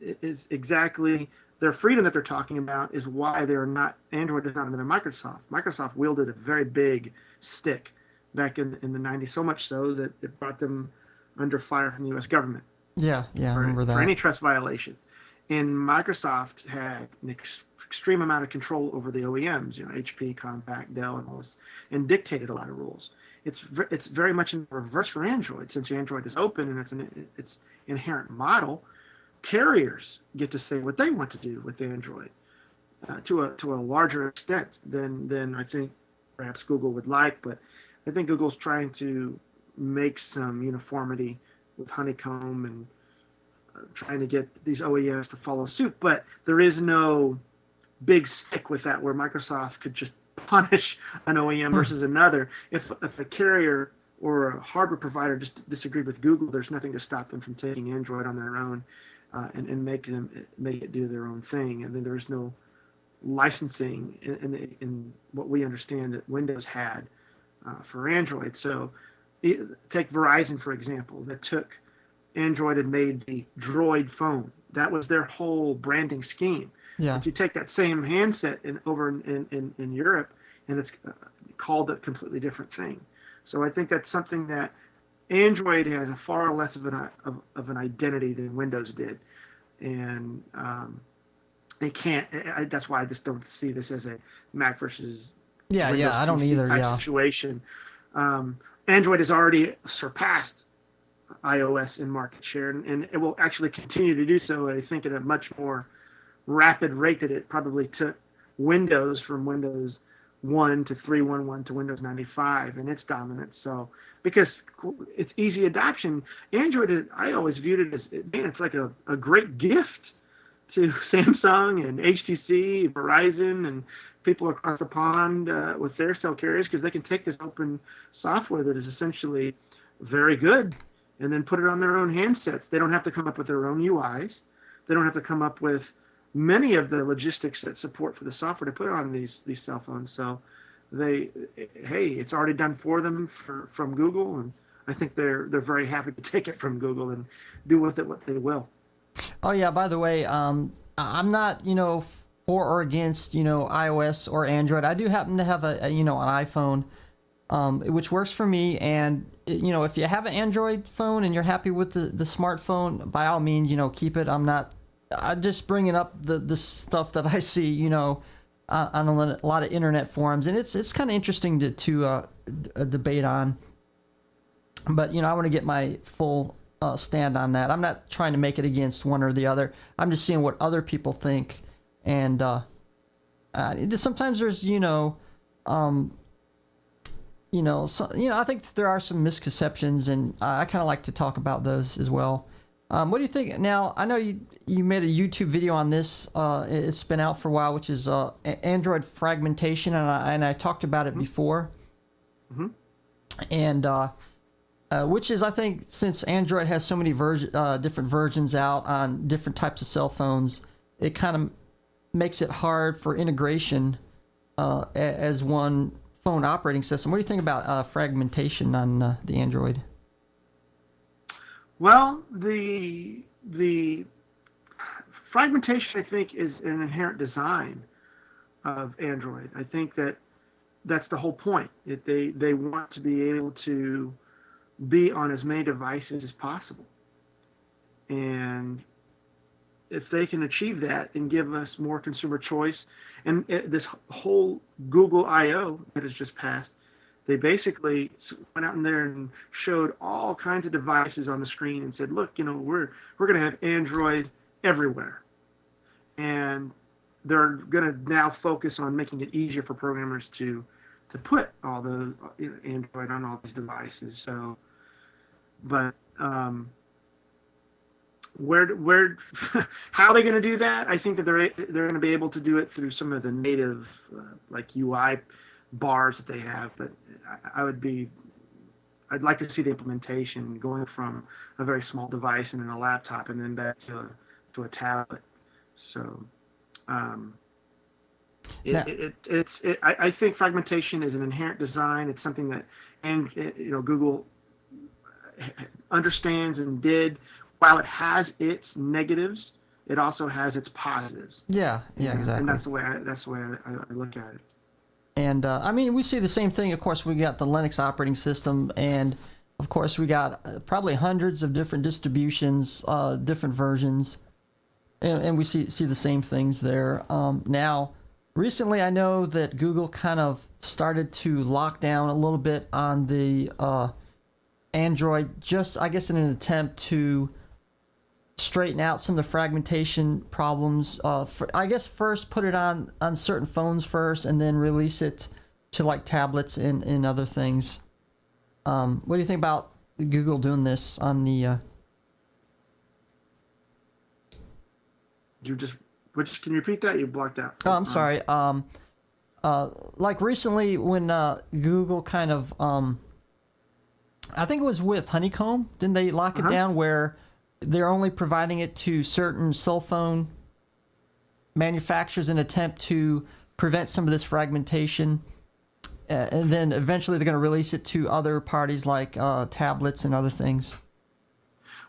B: is exactly their freedom that they're talking about is why Android is not another Microsoft. Microsoft wielded a very big stick back in the 90s, so much so that it brought them under fire from the U.S. government.
A: Yeah, I remember that.
B: For antitrust violation. And Microsoft had an extreme amount of control over the OEMs, HP, Compaq, Dell, and all this, and dictated a lot of rules. It's very much in reverse for Android, since Android is open and its inherent model. Carriers get to say what they want to do with Android to a larger extent than I think perhaps Google would like, but I think Google's trying to make some uniformity with Honeycomb and trying to get these OEMs to follow suit. But there is no big stick with that, where Microsoft could just punish an OEM versus another. If a carrier or a hardware provider just disagreed with Google, there's nothing to stop them from taking Android on their own and make it do their own thing. And then there's no licensing in what we understand that Windows had for Android. So take Verizon, for example, that took Android and made the Droid phone. That was their whole branding scheme.
A: Yeah.
B: If you take that same handset over in Europe, and it's called a completely different thing. So I think that's something that Android has a far less of an identity than Windows did, and it can't. That's why I just don't see this as a Mac versus Windows
A: I don't
B: PC
A: either.
B: type situation. Android has already surpassed iOS in market share, and it will actually continue to do so, I think, at a much more rapid rate that it probably took Windows from Windows 1 to 3.1.1 to Windows 95 and its dominance. So, because it's easy adoption, Android, I always viewed it as, man, it's like a great gift to Samsung and HTC, Verizon, and people across the pond with their cell carriers, because they can take this open software that is essentially very good and then put it on their own handsets. They don't have to come up with their own UIs. They don't have to come up with many of the logistics that support for the software to put on these cell phones. So hey, it's already done for them from Google, and I think they're very happy to take it from Google and do with it what they will.
A: Oh yeah. By the way, I'm not for or against iOS or Android. I do happen to have an iPhone, which works for me. And if you have an Android phone and you're happy with the smartphone, by all means, keep it. I'm just bringing up the stuff that I see, on a lot of internet forums, and it's kind of interesting to debate on. But I want to get my full stand on that. I'm not trying to make it against one or the other. I'm just seeing what other people think, and sometimes there's I think there are some misconceptions, and I kind of like to talk about those as well. What do you think? Now, I know you made a YouTube video on this. It's been out for a while, which is Android fragmentation, and I talked about it before.
B: Mm-hmm.
A: And which is, I think, since Android has so many different versions out on different types of cell phones, it kind of makes it hard for integration as one phone operating system. What do you think about fragmentation on the Android?
B: Well, the fragmentation, I think, is an inherent design of Android. I think that's the whole point. They want to be able to be on as many devices as possible, and if they can achieve that and give us more consumer choice, and this whole Google I/O that has just passed, they basically went out in there and showed all kinds of devices on the screen and said, look, we're going to have Android everywhere. And they're going to now focus on making it easier for programmers to put all the Android on all these devices. So, but where how are they going to do that? I think that they're going to be able to do it through some of the native like UI bars that they have, but I'd like to see the implementation going from a very small device and then a laptop and then back to a tablet. So I think fragmentation is an inherent design. It's something that Google understands and did. While it has its negatives, it also has its positives.
A: Yeah, exactly.
B: And that's the way I look at it.
A: And we see the same thing. Of course, we got the Linux operating system, and of course, we got probably hundreds of different distributions, different versions, and we see the same things there. Now, recently, I know that Google kind of started to lock down a little bit on the Android, just I guess in an attempt to straighten out some of the fragmentation problems. I guess first put it on certain phones first, and then release it to like tablets and other things. What do you think about Google doing this on the?
B: Can you repeat that? You blocked out.
A: Oh, I'm sorry. Like recently when Google kind of, I think it was with Honeycomb. Didn't they lock it down where they're only providing it to certain cell phone manufacturers in an attempt to prevent some of this fragmentation, and then eventually they're going to release it to other parties like tablets and other things?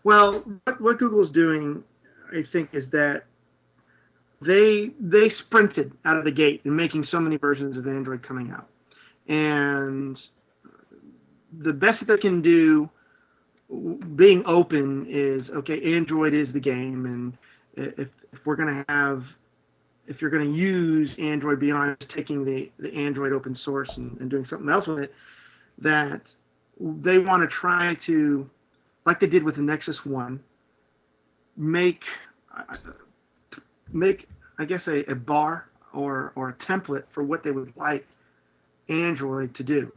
B: Well, what Google's doing, I think, is that they sprinted out of the gate in making so many versions of Android coming out, and the best that they can do, being open, is okay. Android is the game, and if you're going to use Android beyond just taking the Android open source and doing something else with it, that they want to try to, like they did with the Nexus One, make I guess a bar or a template for what they would like Android to do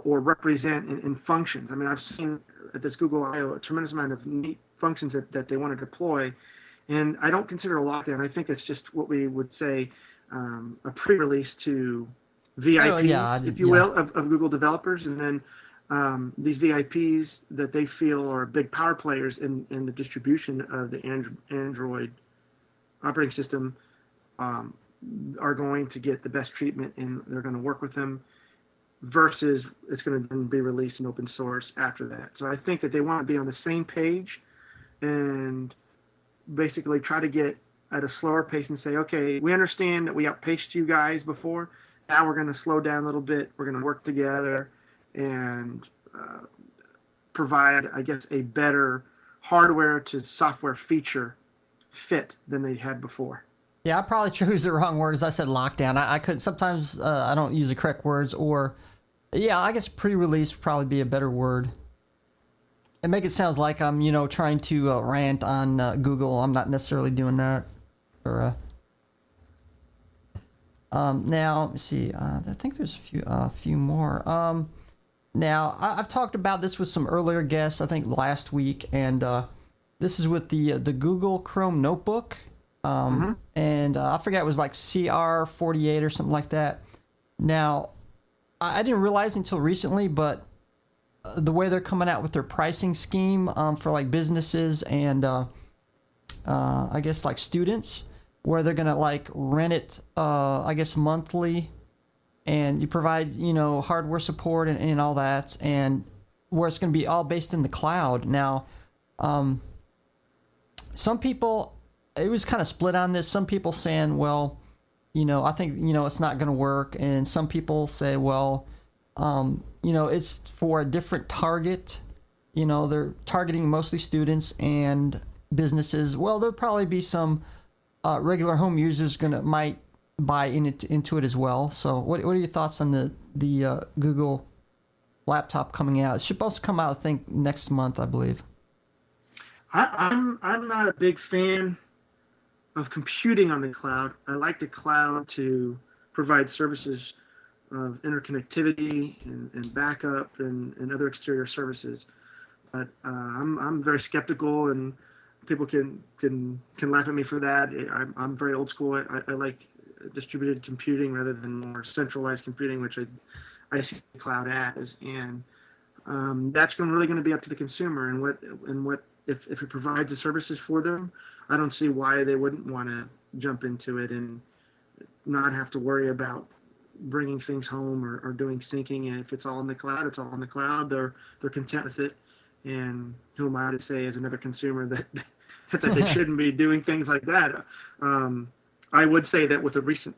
B: or represent in functions. I mean, I've seen at this Google I/O a tremendous amount of neat functions that they want to deploy, and I don't consider a lockdown. I think it's just what we would say a pre-release to VIPs, if you will, of Google developers, and then these VIPs that they feel are big power players in the distribution of the Android operating system um, are going to get the best treatment and they're going to work with them versus it's going to then be released in open source after that. So I think that they want to be on the same page and basically try to get at a slower pace and say, okay, we understand that we outpaced you guys before. Now we're going to slow down a little bit. We're going to work together and provide, I guess, a better hardware to software feature fit than they had before.
A: Yeah, I probably chose the wrong words. I said lockdown. I could sometimes I don't use the correct words, or yeah, I guess pre-release would probably be a better word. And make it sounds like I'm trying to rant on Google. I'm not necessarily doing that. Or now let me see. I think there's a few more. Now I've talked about this with some earlier guests. I think last week, and this is with the Google Chrome Notebook. And I forget, it was like CR48 or something like that. Now, I didn't realize until recently, but the way they're coming out with their pricing scheme for like businesses and I guess like students, where they're gonna like rent it, I guess monthly, and you provide hardware support and all that, and where it's gonna be all based in the cloud. Now, some people, it was kind of split on this. Some people saying, well, I think, it's not going to work. And some people say, well, it's for a different target. They're targeting mostly students and businesses. Well, there'll probably be some regular home users might buy into it as well. So what are your thoughts on the Google laptop coming out? It's supposed to come out, I think, next month, I believe.
B: I'm not a big fan of computing on the cloud. I like the cloud to provide services of interconnectivity and backup and other exterior services. But I'm very skeptical, and people can laugh at me for that. I'm very old school. I like distributed computing rather than more centralized computing, which I see the cloud as, and that's really going to be up to the consumer and what if it provides the services for them. I don't see why they wouldn't want to jump into it and not have to worry about bringing things home or doing syncing. And if it's all in the cloud, it's all in the cloud. They're content with it. And who am I to say as another consumer that they shouldn't be doing things like that? I would say that with the recent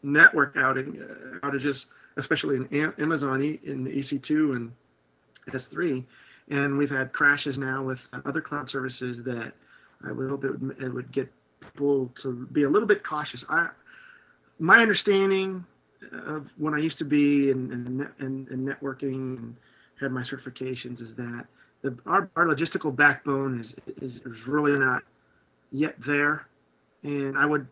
B: network outages, especially in Amazon in the EC2 and S3, and we've had crashes now with other cloud services, that I would hope it would get people to be a little bit cautious. My understanding of when I used to be in networking and had my certifications is that our logistical backbone is really not yet there, and I would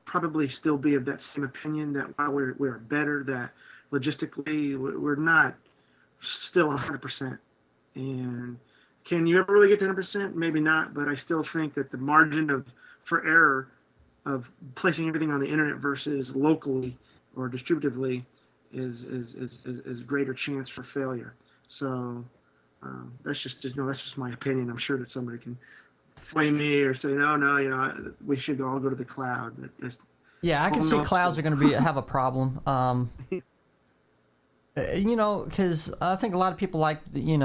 B: probably still be of that same opinion that while we're better, that logistically we're not still 100%. And can you ever really get to 100%? Maybe not, but I still think that the margin for error of placing everything on the internet versus locally or distributively is greater chance for failure. So that's just my opinion. I'm sure that somebody can flame me or say no, we should all go to the cloud.
A: Yeah, I can see clouds are going to have a problem. Because I think a lot of people like there's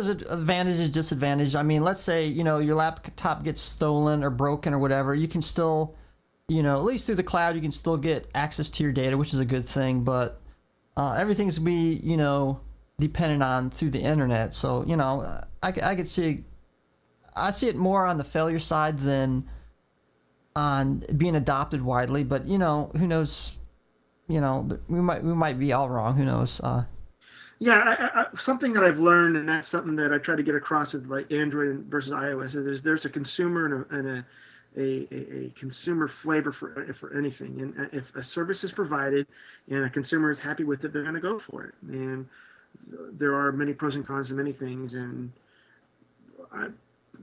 A: an advantages, disadvantage. I mean, let's say your laptop gets stolen or broken or whatever, you can still at least through the cloud you can still get access to your data, which is a good thing. But everything's gonna be dependent on through the internet. So I could see it more on the failure side than on being adopted widely. But who knows? We might be all wrong. Who knows?
B: Yeah, something that I've learned, and that's something that I try to get across with like Android versus iOS, is there's a consumer and a consumer flavor for anything. And if a service is provided and a consumer is happy with it, they're going to go for it. And there are many pros and cons to many things, and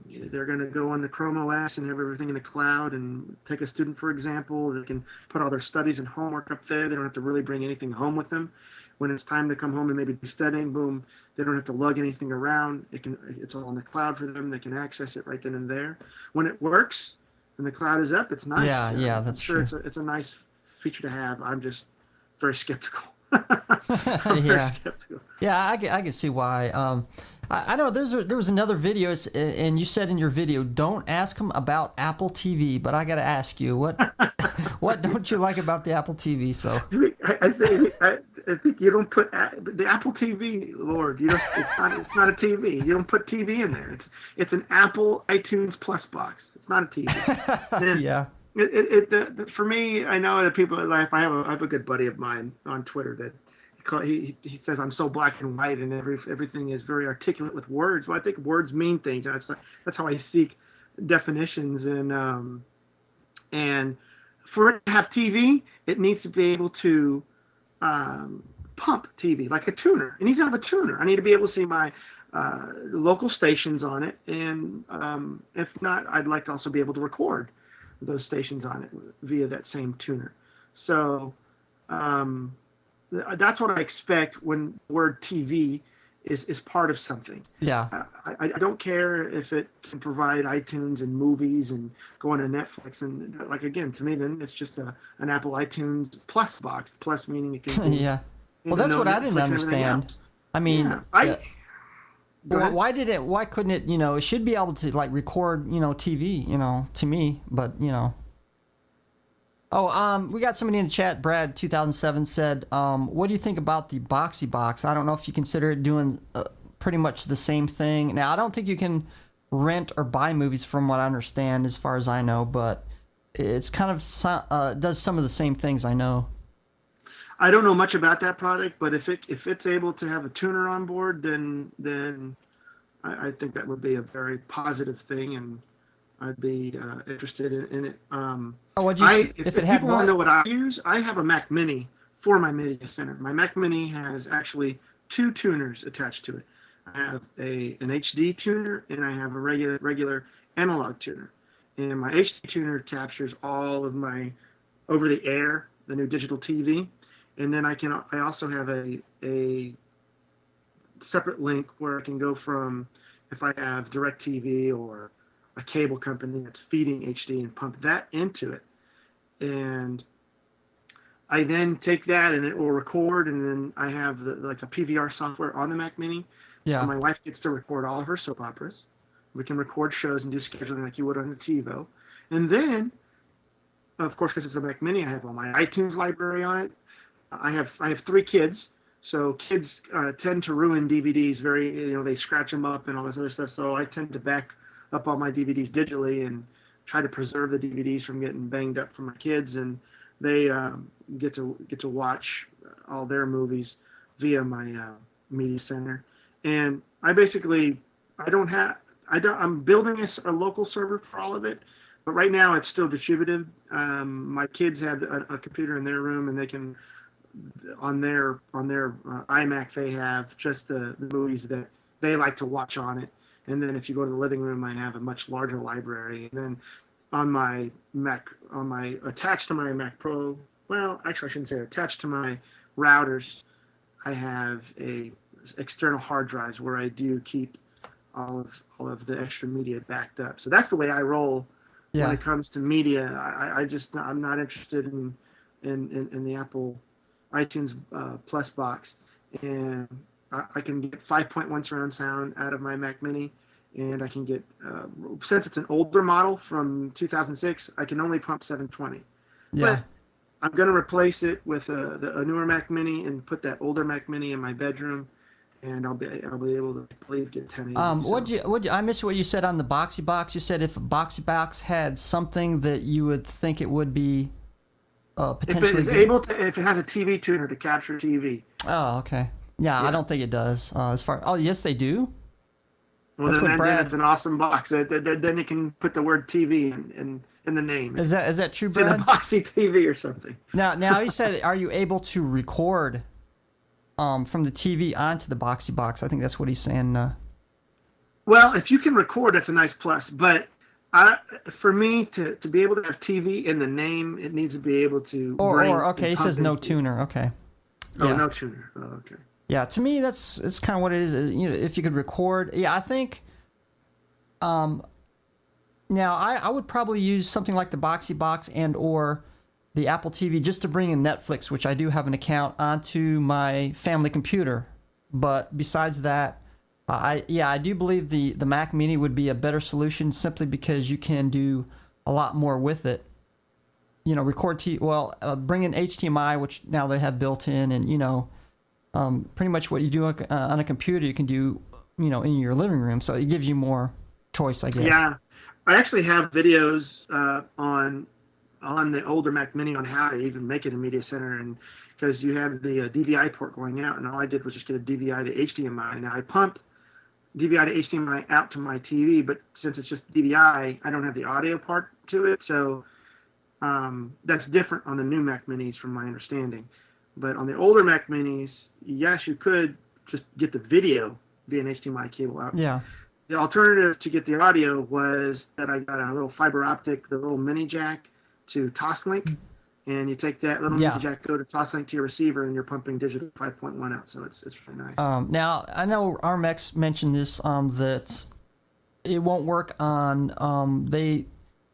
B: they're going to go on the Chrome OS and have everything in the cloud. And take a student, for example, they can put all their studies and homework up there. They don't have to really bring anything home with them. when it's time to come home and maybe do studying, boom, they don't have to lug anything around. It's all in the cloud for them. They can access it right then and there. When it works and the cloud is up, it's nice.
A: Yeah, that's
B: I'm sure
A: true.
B: it's a nice feature to have. I'm just very skeptical.
A: Yeah.
B: Skeptical.
A: Yeah, I can see why. I know there was another video, and you said in your video, don't ask him about Apple TV, but I got to ask you, what don't you like about the Apple TV? So
B: I think you don't put the Apple TV, Lord. You don't. It's not a TV. You don't put TV in there. It's an Apple iTunes Plus box. It's not a TV. And
A: yeah,
B: for me, I know that people like. I have a good buddy of mine on Twitter that he says I'm so black and white and everything is very articulate with words. Well, I think words mean things, and that's how I seek definitions. And for it to have TV, it needs to be able to pump TV like a tuner. It needs to have a tuner. I need to be able to see my local stations on it, and if not, I'd like to also be able to record those stations on it via that same tuner. So that's what I expect when the word TV is part of something.
A: yeah,
B: I don't care if it can provide iTunes and movies and go on to Netflix. And like, again, to me, then it's just an Apple iTunes Plus box. Plus meaning it can do,
A: yeah. Well, that's what I didn't
B: Netflix and everything
A: understand.
B: else.
A: I mean,
B: Yeah, Go ahead.
A: why couldn't it, it should be able to like record, TV, to me, but. Oh, we got somebody in the chat. Brad 2007 said, "What do you think about the Boxy Box? I don't know if you consider it doing pretty much the same thing. Now, I don't think you can rent or buy movies, from what I understand, as far as I know, but it's kind of does some of the same things. I know."
B: I don't know much about that product, but if it's able to have a tuner on board, then I think that would be a very positive thing, and I'd be interested in it. If
A: it had
B: people want
A: what?
B: to know what I use, I have a Mac Mini for my media center. My Mac Mini has actually two tuners attached to it. I have an HD tuner and I have a regular analog tuner. And my HD tuner captures all of my over the air, the new digital TV, and then I also have a separate link where I can go from, if I have DirecTV or a cable company that's feeding HD, and pump that into it. And I then take that and it will record, and then I have like a PVR software on the Mac Mini.
A: Yeah.
B: So my wife gets to record all of her soap operas. We can record shows and do scheduling like you would on the TiVo. And then, of course, because it's a Mac Mini, I have all my iTunes library on it. I have 3 kids, so kids tend to ruin DVDs they scratch them up and all this other stuff. So I tend to back up all my DVDs digitally and try to preserve the DVDs from getting banged up for my kids, and they get to watch all their movies via my media center. And I'm building a local server for all of it, but right now it's still distributed. My kids have a computer in their room, and they can on their iMac they have just the movies that they like to watch on it. And then if you go to the living room, I have a much larger library. And then on my Mac, attached to my Mac Pro, well, actually I shouldn't say attached to my routers, I have external hard drives where I do keep all of the extra media backed up. So that's the way I roll when it comes to media. I'm not interested in the Apple iTunes Plus box, and I can get 5.1 surround sound out of my Mac Mini, and I can get, since it's an older model from 2006, I can only pump 720.
A: Yeah.
B: But I'm going to replace it with a newer Mac Mini and put that older Mac Mini in my bedroom, and I'll be able to, I believe, get 1080.
A: I missed what you said on the Boxy Box. You said if a Boxy Box had something that you would think it would be potentially
B: if it is
A: good.
B: able to, if it has a TV tuner to capture TV.
A: Oh, okay. Yeah, I don't think it does. Yes, they do.
B: Well, then it's an awesome box. Then you can put the word TV in the name.
A: Is that true,
B: It's in
A: Brad?
B: a Boxy TV or something.
A: Now he said, are you able to record from the TV onto the Boxy Box? I think that's what he's saying.
B: Well, if you can record, that's a nice plus. But for me to be able to have TV in the name, it needs to be able to.
A: Okay, he says no tuner. Okay.
B: Oh,
A: Yeah.
B: no tuner. Oh, okay.
A: Yeah, to me, it's kind of what it is. You know, if you could record, yeah, I think. Um, Now, I would probably use something like the Boxy Box and or the Apple TV just to bring in Netflix, which I do have an account, onto my family computer. But besides that, I do believe the Mac Mini would be a better solution simply because you can do a lot more with it. You know, bring in HDMI, which now they have built in, and pretty much what you do on a computer, you can do, in your living room. So it gives you more choice, I guess.
B: Yeah, I actually have videos on the older Mac Mini on how to even make it a media center, and because you have the DVI port going out, and all I did was just get a DVI to HDMI. Now I pump DVI to HDMI out to my TV, but since it's just DVI, I don't have the audio part to it, so that's different on the new Mac Minis, from my understanding. But on the older Mac Minis, yes, you could just get the video via an HDMI cable out.
A: Yeah.
B: The alternative to get the audio was that I got a little fiber optic, the little mini jack to Toslink, and you take that little mini jack, go to Toslink to your receiver, and you're pumping digital 5.1 out. So it's really nice.
A: Now I know RMX mentioned this that it won't work on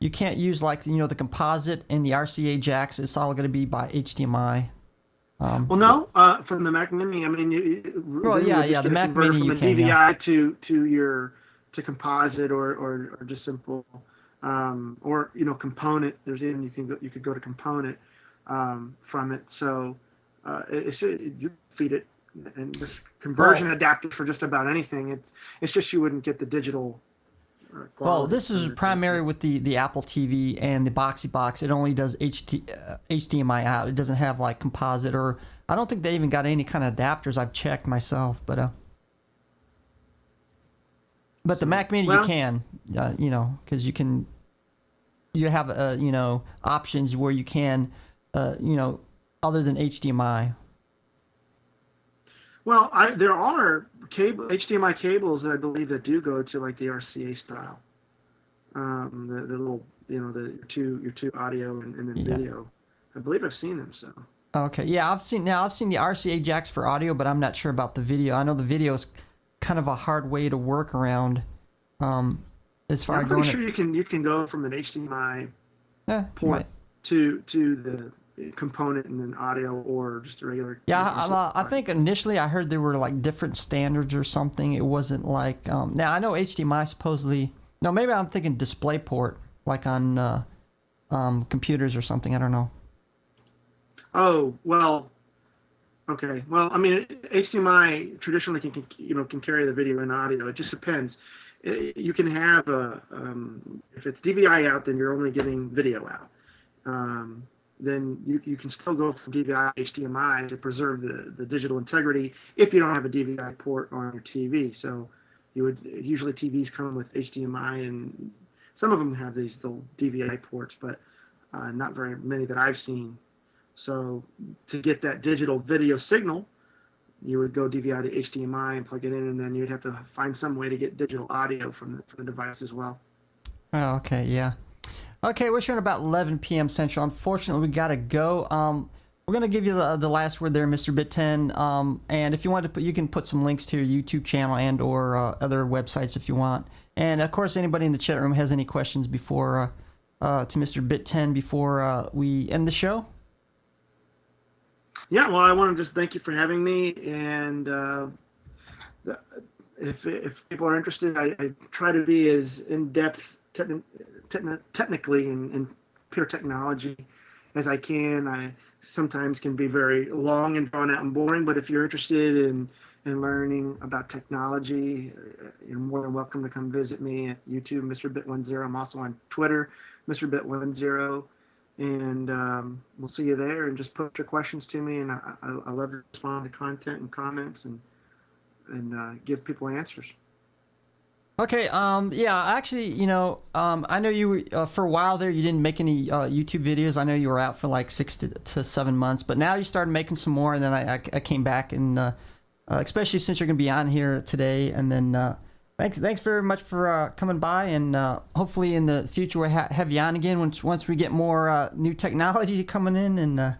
A: you can't use the composite and the RCA jacks. It's all going to be by HDMI.
B: Well, no, from the Mac Mini, I mean,
A: the Mac Mini
B: from
A: you
B: a
A: can,
B: DVI to composite or just simple, or component. You could go to component from it. So you feed it, and this conversion adapter for just about anything. It's just you wouldn't get the digital.
A: Well, this is primary with the Apple TV and the Boxy Box. It only does HDMI out. It doesn't have like composite, or I don't think they even got any kind of adapters. I've checked myself, but the Mac Mini you can, because you have options where you can, other than HDMI.
B: Well, there are HDMI cables, I believe, that do go to like the RCA style. The little, your two audio and then video. I believe I've seen them. So.
A: Okay, yeah, I've seen the RCA jacks for audio, but I'm not sure about the video. I know the video is kind of a hard way to work around. As far as
B: I'm pretty sure you can go from an HDMI port to the component and then audio, or just a regular.
A: Yeah, I think initially I heard there were like different standards or something. It wasn't like now I know HDMI supposedly. No, maybe I'm thinking DisplayPort, like on computers or something. I don't know.
B: Oh well, okay. Well, I mean, HDMI traditionally can carry the video and audio. It just depends. You can have if it's DVI out, then you're only getting video out. Then you can still go from DVI to HDMI to preserve the digital integrity if you don't have a DVI port on your TV. So usually TVs come with HDMI, and some of them have these little DVI ports, but not very many that I've seen. So to get that digital video signal, you would go DVI to HDMI and plug it in, and then you'd have to find some way to get digital audio from the device as well.
A: Oh, okay, yeah. Okay, we're showing about 11 p.m. Central. Unfortunately, we got to go. We're going to give you the last word there, Mr. Bit10. And if you want to you can put some links to your YouTube channel and or other websites if you want. And, of course, anybody in the chat room has any questions before to Mr. Bit10 before we end the show?
B: Yeah, well, I want to just thank you for having me. And if people are interested, I try to be as in-depth technically in pure technology as I can. I sometimes can be very long and drawn out and boring, but if you're interested in learning about technology, you're more than welcome to come visit me at YouTube, Mr. Bit10. I'm also on Twitter, Mr. Bit10, and we'll see you there. And just put your questions to me, and I love to respond to content and comments and give people answers.
A: Okay, yeah, actually, I know you for a while there, you didn't make any YouTube videos. I know you were out for like 6 to 7 months, but now you started making some more, and then I came back, and especially since you're going to be on here today, and then thanks very much for coming by, and hopefully in the future we'll have you on again once we get more new technology coming in, and